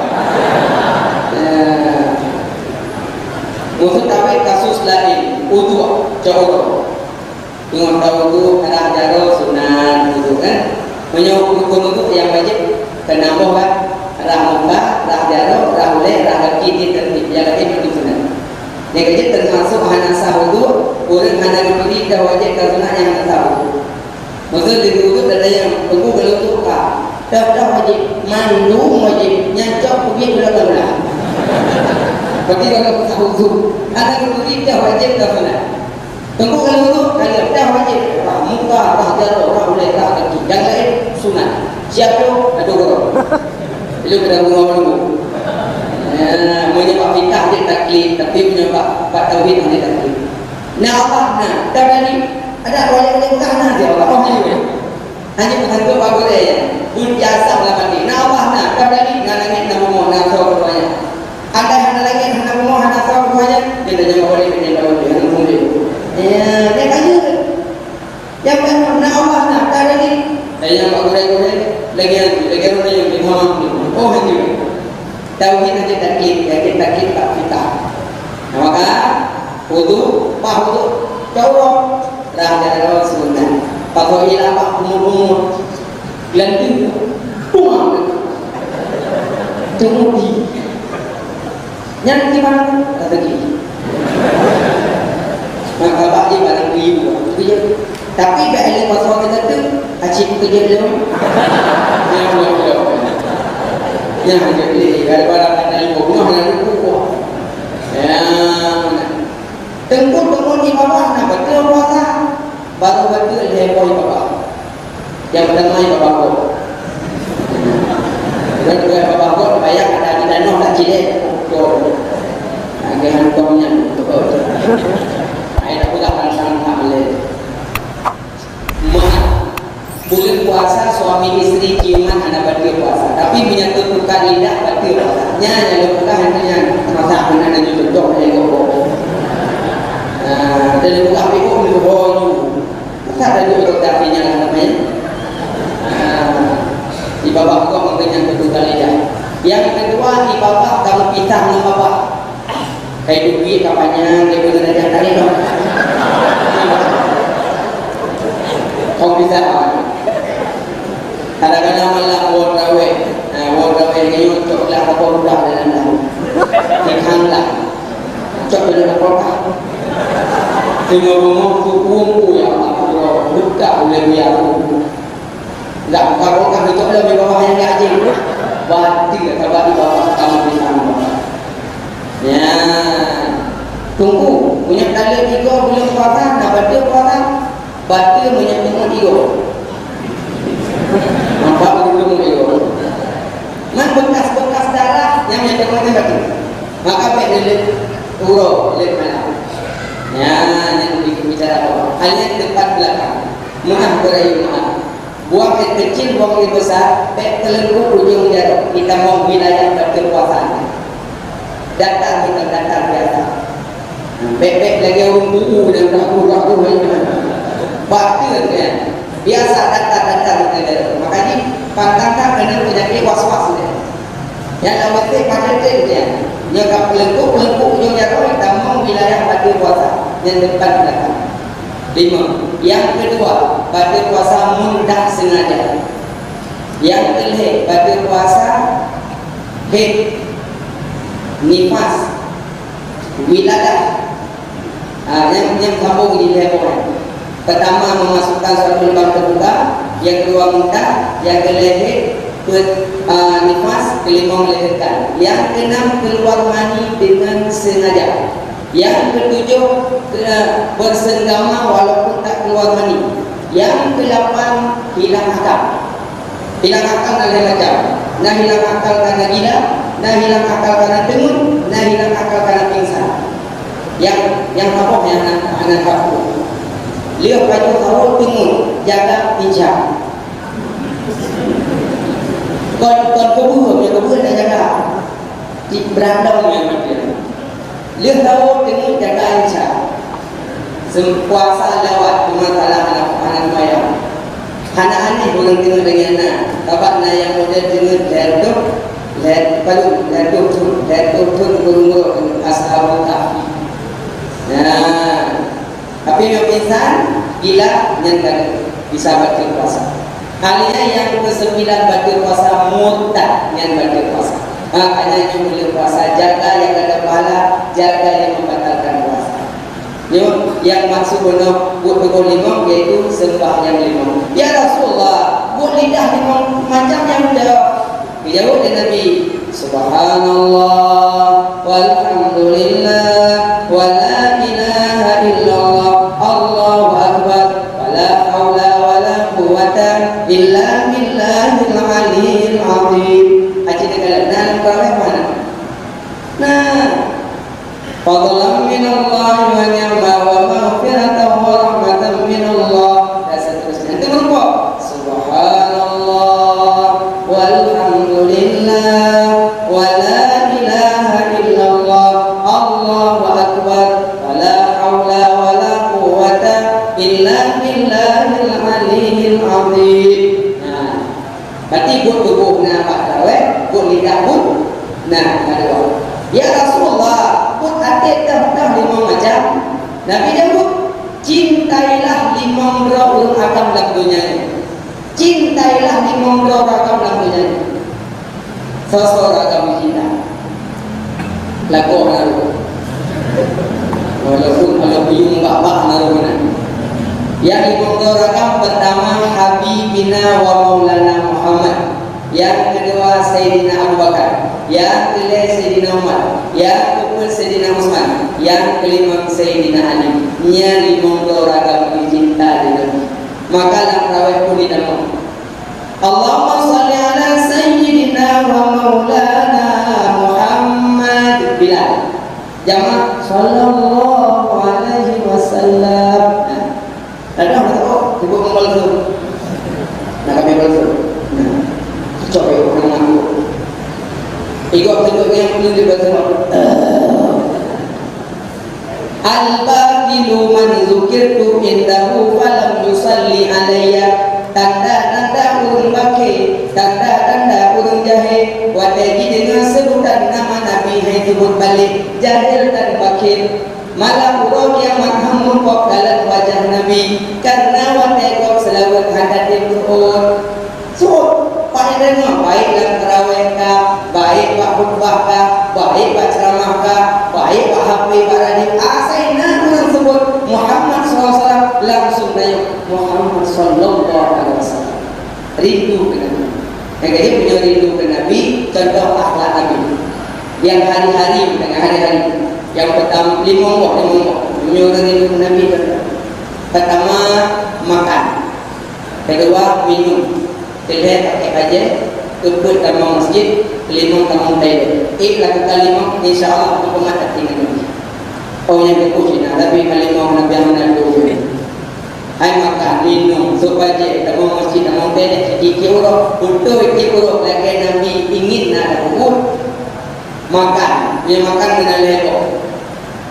Maksud apa kasus lain utuh cowok. Tengok tahu tu arah jaro sunat gitu kan. Menyokong untuk yang wajib kenapa kan? Arah muka, arah jaro, arah uleh, arah kaki di tertib. Yang lain itu sunat. Yang wajib termasuk hana sahudu, orang hana dipilih dah wajib ke sunat yang hana sahudu. Maksud di itu ada yang tunggu kalau tu dah wajib mandu wajib nyacok pergi belah-belah. Bagi kalau sahudu, ada dipilih dah wajib ke sunat. Tunggu kalau dah wajib muka, rah jaro, rah uleh, rah kaki. Yang lain sunat. Siapa tu? Ada orang. Itu kena menunggu. Menyebab fitah dia taklid, tapi menyebab tauhid dia taklid. Nah Allah, dah tadi ada wajib bukan dia Allah. Oh ni. Hanya berhantu apa boleh ya? Biasa lah mati. Nah Allah, dah tadi ngalangit nama mu, nak tahu semuanya. Ada yang lagi nak mu, nak tahu semuanya. Dia jangan boleh menjadi dia, nak mu dia. Dia kaya yang nak Allah nak tak ada ni yang tak boleh lagi orang yang dimaham oh ini tauhid nanti taklid tak fitah. Nah maka wudu jauh rah sunat pakai ilah pak umur gelanting pumang tunggu yang di mana kata gini maka bagi barang ribu tapi baik pasal kita tu acik kerja dia yang jadi barang kata ibu rumah dengan ibu tengkut di bawah nak betul puasa baru betul heboh di bawah yang pertama di bawah kau dan juga bawah kau bayar ada di danau tak cilek kau agak hantarnya ayat aku tak akan tak boleh. Bulan puasa suami istri ciuman anak batil puasa, tapi menyatu tukar lidah batil puasa. Yang lupa hanya rasa benar dan cocok yang kau. Dan lupa pikuk itu boyu. Tak ada juga tapinya lah namanya. Di bawah kau mengenyang tukar lidah. Yang kedua di bawah kamu pisah dengan bapak. Kayak duit kapannya, kayak benar yang tadi dong. Kau bisa kadang-kadang malah warawe ni cok lah apa udah dalam dah ikan lah cok dalam apa tengok rumah tu umpu ya Allah buka oleh dia tak buka itu lebih bawah yang gaji batik atau di bawah kamu bisa ya tunggu punya kali 3 bulan puasa nak baca puasa baca punya tengok 3 Man bekas-bekas darah yang menyebabkan batu. Maka baik urut lep mana. Ya, yang bicara apa? Hanya depan belakang. Maaf berayu maaf. Buang air kecil, buang air besar, baik telengkup ujung jarum. Kita mau wilayah berkekuasaan. Datang kita datang biasa. Baik-baik lagi orang buku dan ragu-ragu batin kan. Biasa datang kita. Makanya pantangkan kena penyakit was-was dia. Yang awak pada dia. Nyakap pelengkup ujung jarum kita mau wilayah berkekuasaan yang depan belakang. 5. Yang kedua, pada puasa mudah sengaja. Yang kelih, pada puasa haid, nifas, wiladah. Yang sambung di level. Pertama memasukkan suatu lubang terbuka, yang kedua muntah, yang kelih haid, nifas, kelima melahirkan. Yang keenam keluar mani dengan sengaja. Yang ketujuh bersenggama walaupun tak keluar mani. Yang kedelapan hilang akal. Hilang akal ada macam. Nah hilang akal karena gila, nah hilang akal karena dengun, nah hilang akal karena pingsan. Yang apa yang anak aku. Lihat baju kau dengun, jaga hijab. Kon kubur dah jaga. Berandam yang mati. Lihat tahu dengan jaga hijab. Puasa lewat cuma salah anak mayang. Anak-anak orang tengok dengan nak. Kabar nak yang model dengan letup gurung asal tak. Nah, tapi yang pingsan gila yang bisa berpuasa. Halnya yang ke-9 berpuasa murtad yang berpuasa. Makanya yang boleh puasa jaga yang ada pahala, jaga yang membatalkan puasa. Yang maksud buat pukul 5 yaitu sembahyang 5. Ya Rasulullah, buat lidah 5 macam yang jawab. Dijawab oleh Nabi, Subhanallah walhamdulillah wa la ilaha illallah Allahu akbar wa la haula wa la quwwata illa billahil aliyyil azim. Haji negara dalam perawai mana? Nah, fadlan minallah wa ni'ma wa maghfiratan wa rahmatan minallah. Dan seterusnya. Itu berupa Subhanallah walhamdulillah wa la ilaha illallah Allahu akbar wa la haula wa la quwwata illa billahil aliyyil azim. Nah, berarti buat tubuh nak pakai buat lidah pun. Nah, kedua. Ya Rasulullah, buat hati dah 5 macam. Nabi jawab, cintailah 5 orang akan dalam dunia ini. Cintailah 5 orang akan dalam dunia ini. Seseorang akan cinta. Lagu lalu. Walaupun kalau biung bak lalu mana. Yang 5 orang pertama Habibina wa Maulana Muhammad. Yang kedua Sayyidina Abu Bakar. Yang kelima Sayyidina Umar. Yang keempat Sayyidina Utsman. Yang kelima Sayyidina Ali. Nya 5 orang dicinta di Nabi. Maka dalam rawai pun dinamakan Allahumma salli ala Sayyidina wa Maulana Muhammad. Bilal jamak sallallahu alaihi wasallam. Ada apa tu? Ibu membalsu. Nak kami balsu. Coba orang aku. Ikut tengok yang perlu dibaca. Al-baqilu man zukirtu indahu falam yusalli alayya. Tanda-tanda urung baki, tanda-tanda urung jahil. Wategi dengan sebutan nama Nabi hai sebut balik jahil dan bakir. Malah urang yang makhamun kok dalam wajah Nabi karena wategi selawat hadatin Tuhan. So, faedahnya baik dalam tarawih kah, baik pak khutbah kah, baik pak ceramah kah, baik pak hafi pak radif. Asaina orang sebut Muhammad SAW langsung nanya Muhammad sallallahu alaihi wasallam. Rindu ke Nabi. Yang ini punya rindu ke Nabi, contoh akhlak Nabi. Yang hari-hari dengan hari-hari. Yang pertama 5 waktu punya rindu ke Nabi. Pertama makan, kedua minum. Kelihat pakai aja, keempat tamang masjid, kelima tamang toilet. Lakukan lima, insya-Allah hukuman hati Nabi. Oh yang berkucing, tapi kalimah Nabi Muhammad dulu. Hai makan, minum, supaya tamang masjid, tamang toilet, iki urut, betul iki urut lagi Nabi ingin nak urut. Makan, dia makan kena lebok.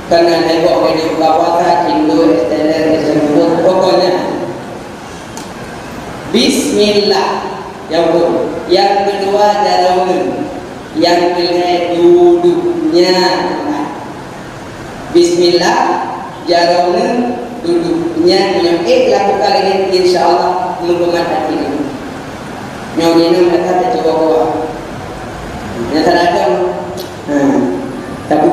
Kena lebok ke bawah Hindu, Esteller, Esteller, pokoknya Bismillah. Yang kedua jaraun, yang ketiga duduknya. Bismillah, jaraun, duduknya. Yang lakukan ini insyaAllah menggunakan hati ini. Yang ini mereka coba bawa. Yang terakhir, tapi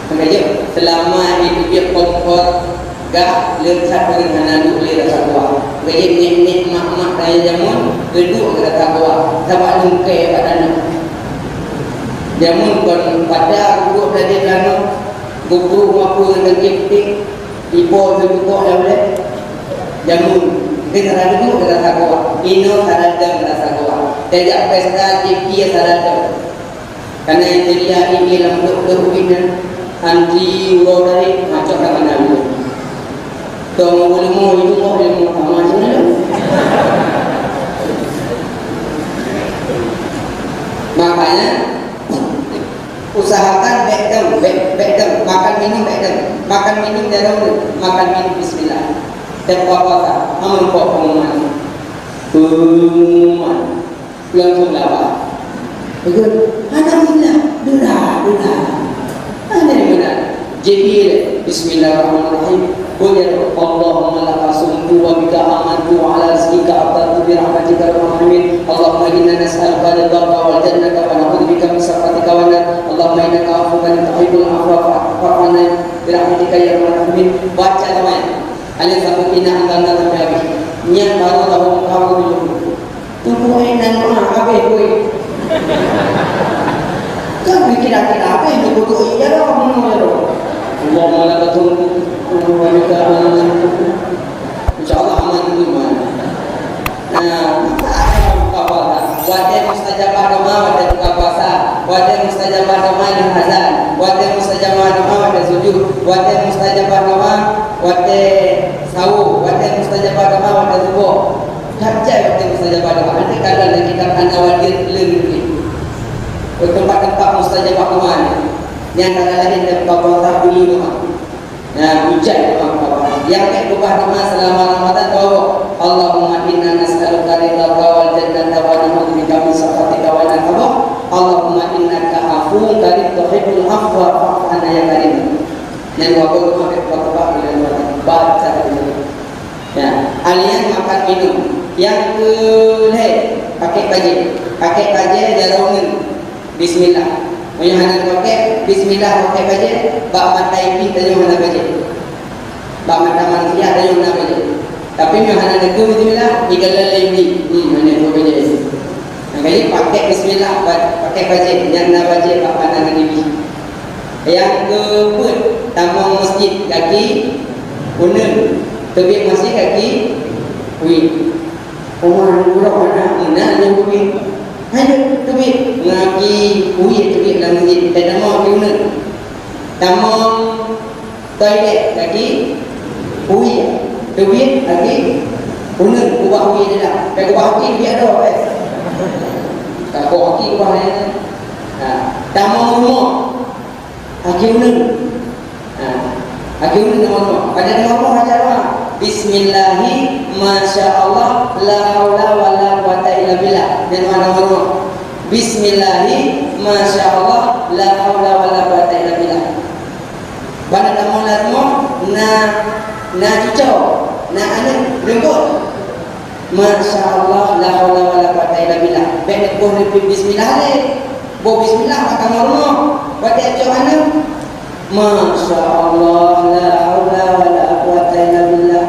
makanya selama hidup dia komfort, gak lekat dengan anak boleh rasa kuat. Gaya nek mak kaya jamun geduk rasa kuat. Sebab lungkai pada anak. Jamun kon pada guru tadi kan guru mampu dengan kiptik ipo geduk dah boleh. Jamun kita ada dulu rasa kuat. Ino sarada rasa kuat. Tidak pesta kipti sarada. Karena itu dia ini lembut berhubungan anti urau dari macam mana dulu. Kalau boleh mau itu mau macam mana? Makanya usahakan backdown, makan minum backdown, makan minum jauh, makan minum Bismillah. Dan apa amun pengumuman, langsung lawak. Betul, alhamdulillah, dah. Ada yang benar. Jadi Bismillahirrahmanirrahim. Qul Allahumma laka sumtu wa bika amantu wa ala rizqika abdatu bi rahmatika ar-rahmin. Allahumma inna nas'aluka ridhaka wal jannata wa na'udzu bika min sakhatika wan nar. Allahumma innaka afuwwun tuhibbul afwa fa'fu 'anna bi rahmatika ya arhamar rahimin. Baca namanya. Alif lam mim anzalna sampai habis. Niat baru tahu kamu dulu. Tunggu enak apa kowe. Kan kira-kira apa yang dibutuhin ya roh, Allahumma la tatumu wa bika insyaallah aman iman. Nah, wajah mustajabah doa, wajah buka puasa, wajah mustajabah doa dan azan, wajah mustajabah doa, wajah sujud, wajah mustajabah doa, wajah sahur, wajah mustajabah doa, wajah subuh. Wajah mustajabah doa. Nanti kalau kita akan wajib lebih tempat-tempat mustajabah doa yang antara lain tempat puasa dulu doa. Nah, ucap doa. Yang kedua doa selama Ramadan doa. Allahumma inna nas'aluka ridhaka wal jannata wa na'udzu bika min sakhatika wa nar. Allahumma innaka afuwwun karim tuhibbul afwa fa'fu 'anna ya karim. Yang kedua doa berdoa dengan baca dulu. Ya, alian makan minum. Yang kedua pakai baju jaraun. Bismillah. Menyuhana pakai Bismillah pakai baje, bak mata ipi tanya mana baje, bak mata manusia tanya mana baje. Tapi menyuhana negeri Bismillah igalah lebi, mana tu baje. Jadi pakai Bismillah, pakai baje, yang nak baje bak mana lebi. Yang keempat tamang masjid kaki unun, tepi masjid kaki, orang mana yang kuih. Hanya tepi ngaji kuih tepi dalam masjid. Dan nama unun, tamang toilet lagi kuih tepi lagi unun ubah kuih dah. Kalau ubah kuih dia ada apa? Kalau kuih ubah ni, tamang rumah lagi unun, lagi unun nama rumah. Pada nama rumah ajar rumah. Bismillahi masyaallah la haula wala quwata illa billah. Dan mana rumah Bismillahi masyaallah la haula wala quwata illa billah. Pada nama rumah na cucau na anak lembut masyaallah la haula wala quwata illa billah. Baik pun bismillah le bo bismillah maka rumah pada cucau anak masyaallah la haula wala quwata illa billah.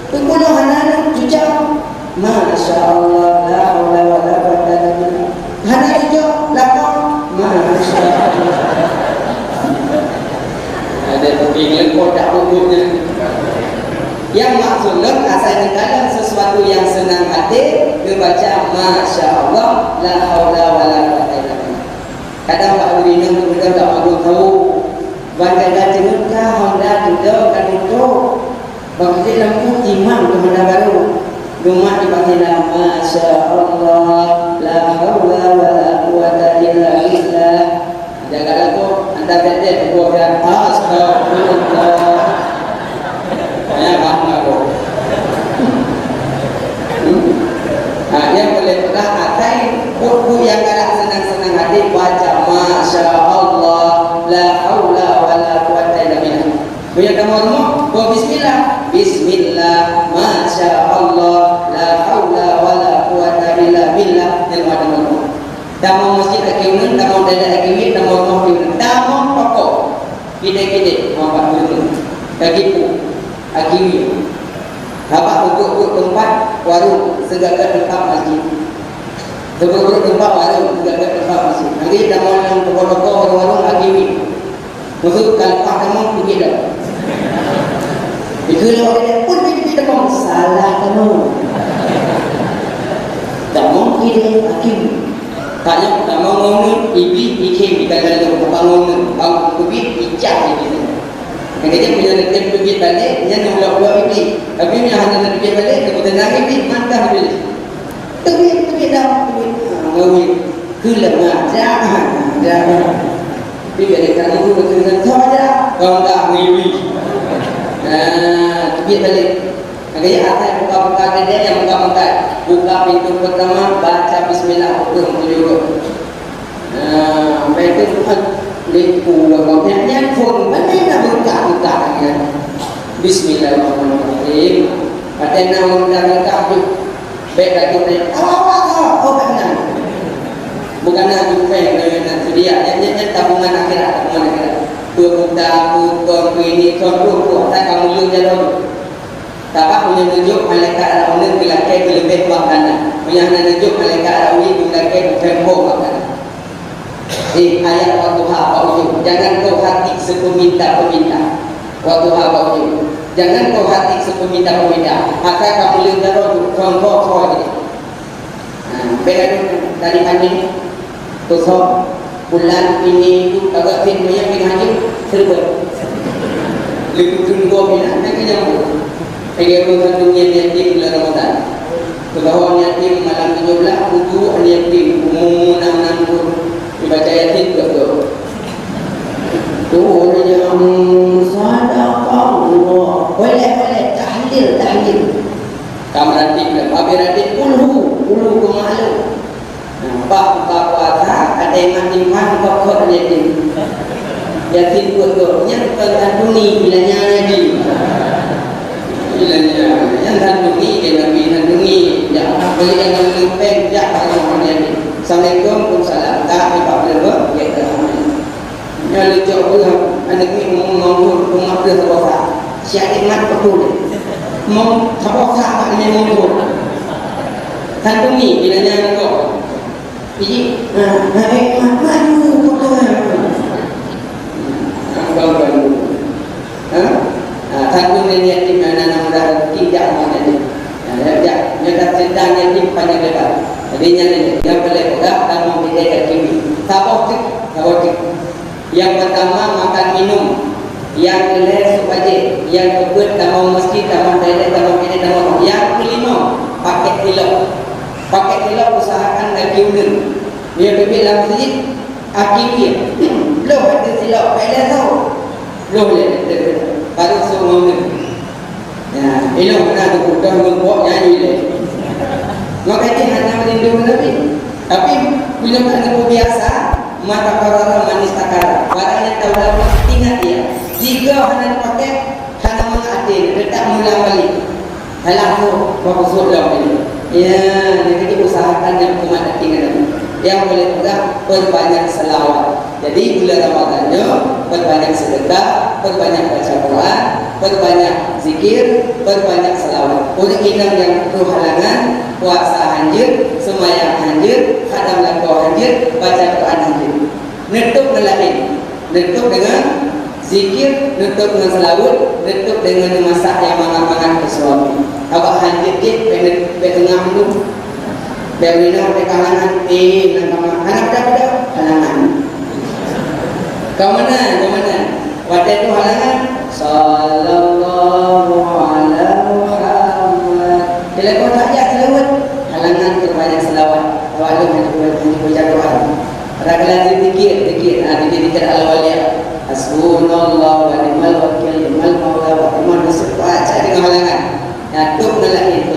Tunggulah anak cucau masyaallah la haula wala quwata illa billah. Anak cucau lapor masyaallah. Ada pengingin kodak hukumnya. Yang maksudnya asal negara sesuatu yang senang hati kepada baca Masya Allah, la haula wala quwwata illa billah. Kadang Pak Udina tu kita tak mahu tahu. Baca baca muka Honda tu kan itu. Bagi lampu imam tu Honda baru. Rumah dipakai Masya Allah, la haula wala quwwata illa billah. Jagalah tu anda berdek bukan astagfirullah. Ya faham aku. Yang boleh pegang atai buku yang kadang senang-senang hati baca Masya Allah, la haula wala quwwata illa billah. Punya kamu buat bismillah, bismillah, Masya Allah, la haula wala quwwata illa billah. Yang ada kamu. Tamu masjid akiun, tamu dada akiun, tamu rumah akiun, tamu pokok. Kide-kide, mampak dulu. Kagipu, akiun. Dapat duduk tempat warung segala tempat masjid. Duduk tempat warung segala tempat masjid. Nanti tamu yang toko-toko warung akiun. Maksud kalau kamu pergi dah. Itu orang dia pun pergi tamu salah kamu. Tamu kide akiun. Tanya pertama ngomong ibi ikhim kita kena bangun bangun kubit ijah gitu. Yang kita punya nanti kubit balik, yang ulang-ulang ibi. Tapi yang hanya kubit balik, kemudian lagi ibi mantap balik. Kubit dah kubit ngomong kelemah jangan. Tapi balik kamu tu betul-betul saja. Kau tak ibi. Kubit balik. Makanya atas buka-buka dia yang buka-buka. Buka pintu pertama, baca bismillah, hukum tujuh. Mereka Tuhan lipu yang pun mana nak buka-buka kan? Bismillahirrahmanirrahim. Ada nama buka-buka tu. Baik lagi ni. Oh benar. Bukan nak jumpa dengan dia. Yang tabungan akhirat, tabungan akhirat. Buka, ini, contoh, tak kamu yang jalan. Tapak punya nunjuk malaikat Ar-Rahman bilakai lebih buang kanan. Punya nunjuk malaikat Ar-Rahman bilakai bertembok buang kanan. Ayat waktu hak ujung. Jangan kau hati sepeminta-peminta. Waktu hak ujung. Jangan kau hati sepeminta-peminta. Maka kamu lihat contoh ini. Beda dari pagi tusuk bulan ini itu agak fin punya pinggir serba. Lebih tunggu bila nak kenyang. Agar kandungnya yatim bulan Ramadan. Kebahawan yatim malam 17 kudu yatim umum 6 dibaca yatim betul. Tu yang sadaqah Allah. Boleh tahlil. Kameratik dan baberatik ulu kemalu. Nampak buka puasa ada yang mati-mati pokok yatim. Yatim betul. Yang terkandungi bilanya lagi. Bilanya yang kandungi dia Nabi kandungi yang beli yang lempeng jak kalau dia ni. Assalamualaikum warahmatullahi wabarakatuh. Ya Allah. Ya lucu pula anak ni ngomong rumah dia terbosak. Siapa mat betul. Mau terbosak maknanya ngomong. Kandungi bilanya kok. Jadi maju betul. Bang. Kandung dan yatim anak-anak muda tidak mana ni. Dia sedang yatim panjang lebar. Jadi yang boleh pegang dan membedakan kimi. Tabotik. Yang pertama makan minum. Yang kedua supaya. Yang kedua tamu masjid, tamu toilet, tamu ini, tamu. Yang kelima pakai tilap usahakan lagi undur. Dia pergi dalam masjid akibir. Loh ada tilap, ada tahu. Loh boleh. Baru semua ni. Ya, elok mana tu bukan membuat nyanyi leh. Maka dia hanya melindungi Nabi. Tapi bila mana biasa, mata korang manis takar. Barang yang tahu dapat ingat dia. Jika hanya pakai, hanya mengadil, letak mula balik. Halang tu, bagus sudah ini. Ya, jadi usahakan yang kumat tinggal Nabi. Yang boleh pegang perbanyak selawat. Jadi bulan Ramadannya perbanyak sedekah, perbanyak baca Quran, perbanyak zikir, perbanyak selawat. Untuk kita yang berhalangan, puasa hanjir, semayang hanjir, khadam lakau hanjir, baca Quran hanjir. Nutup dengan zikir, nutup dengan selawat, nutup dengan masak yang mangan-mangan ke suami. Abang hanjir ke, pengen tengah dulu. Berina di kalangan anak pada halangan. Kau mana? Waktu itu halangan. Sallallahu ala Muhammad. Bila kau tak ajak selawat, halangan terbanyak selawat. Awalum yang baca Quran. Rakalah zikir al-waliyah. Hasbunallahu wa ni'mal wakil, ni'mal maula wa ni'mal nasir. Baca dengan halangan. Ya, tu lagi.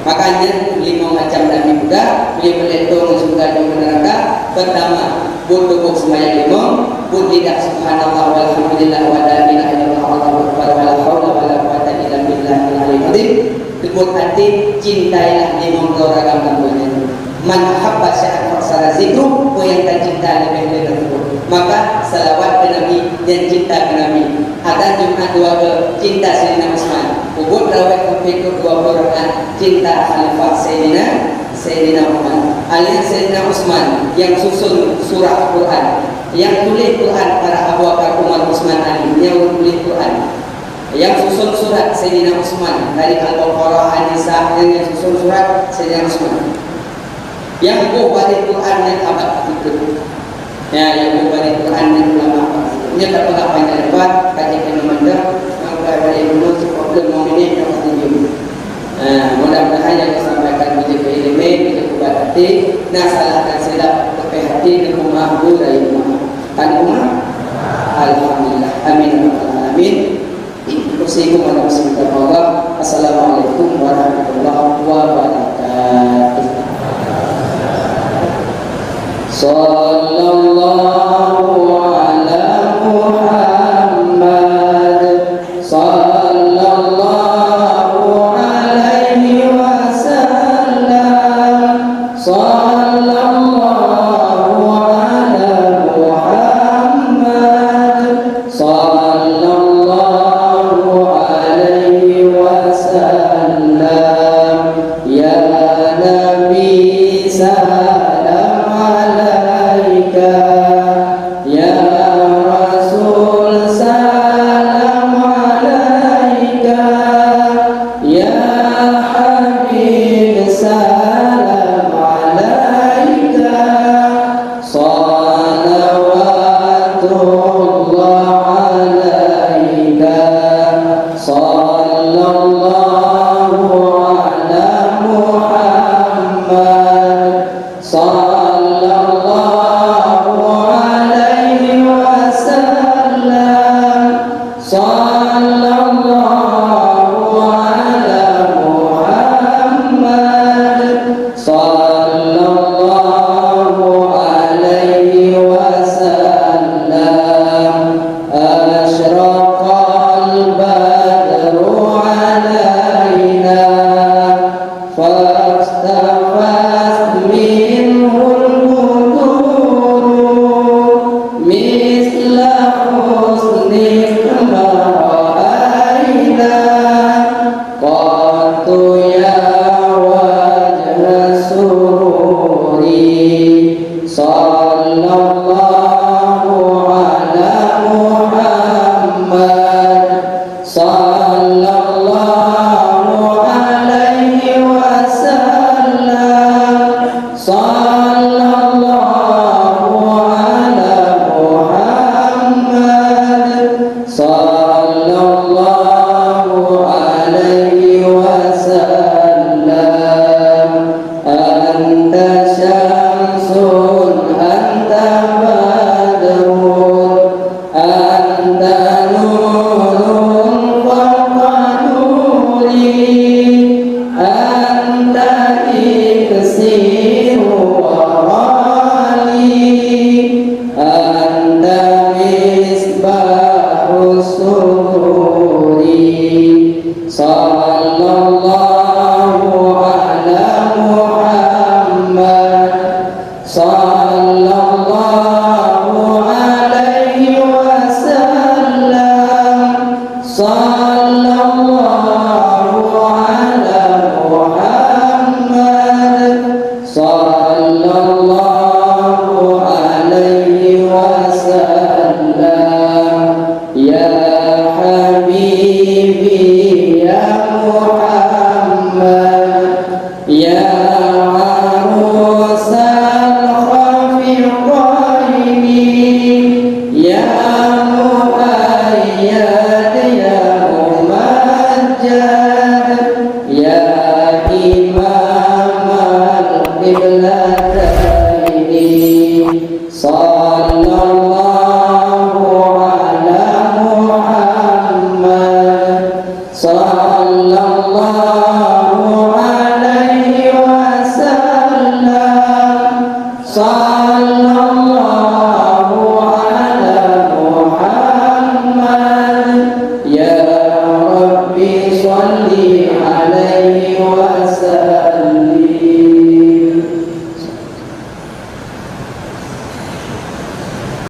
Makanya 5 macam Nabi juga boleh meletung surga dan neraka. Pertama, butuh semayang 5, pun tidak subhanallah walhamdulillah wa la ilaha illallah wallahu akbar wa la haula wa la quwwata illa billahil aliyyil azim. Tekut hati, cintailah 5 ragam namanya. Man ahabba syai'an faksara zikru, yang tak cinta lebih tersebut. Maka salawat ke Nabi dan cinta ke Nabi. Ada Jumat 2 ke cinta Sayyidina Utsman. Ubud rawat kepikur 20 rakaat cinta Khalifah Sayyidina Umar. Alias Sayyidina Utsman yang susun surah Quran, yang tulis Quran para Abu Bakar, Umar, Utsman, Ali, yang tulis Quran, yang susun surat Sayyidina Utsman dari Al-Baqarah, An-Nisa, yang susun surat Sayyidina Utsman, yang balik Quran yang abad itu. Ya, yang balik Quran yang ulama. Ini tak pernah panjang lebar, kajian memandang balik dulu problem nomini yang tinggi. Mudah-mudahan yang disampaikan menjadi ilmu, menjadi kubati, nasalah dan silap berhati dengan mampu dari rumah. Kan rumah? Alhamdulillah. Amin. Amin. Usikum wa bismillah. Assalamualaikum warahmatullahi wabarakatuh. Sallallahu ala Muhammad. Sallallahu alaihi wasallam. Sallallahu ala Muhammad. Sallallahu alaihi wasallam. Ya Nabi salam alaika, ya Rasul salam alaika, ya Habib salam alaika. Salawatullah alaika. Sallallahu ala Muhammad. Sallallahu alaihi wasallam. Sallallahu ala Muhammad. Sallallahu alaihi wasallam. Asyraqal badru alaina, fastafaz minhul quduru, misla husnik ma ra'aina. Qatu ya wajha sururi. Sallallahu ala Muhammad. Sallallahu alaihi wasallam. Sallallahu ala Muhammad. Sallallahu alaihi wasallam. Anta syamsun, anta badrun, anta nurun fawqa nuri, anta iksiru wa rali, anta misbahus sururi. Sallallahu ala Muhammad. Sallallahu alaihi wasallam. Sallallahu ala Muhammad. Sallallahu alaihi wasallam. Ya Habibi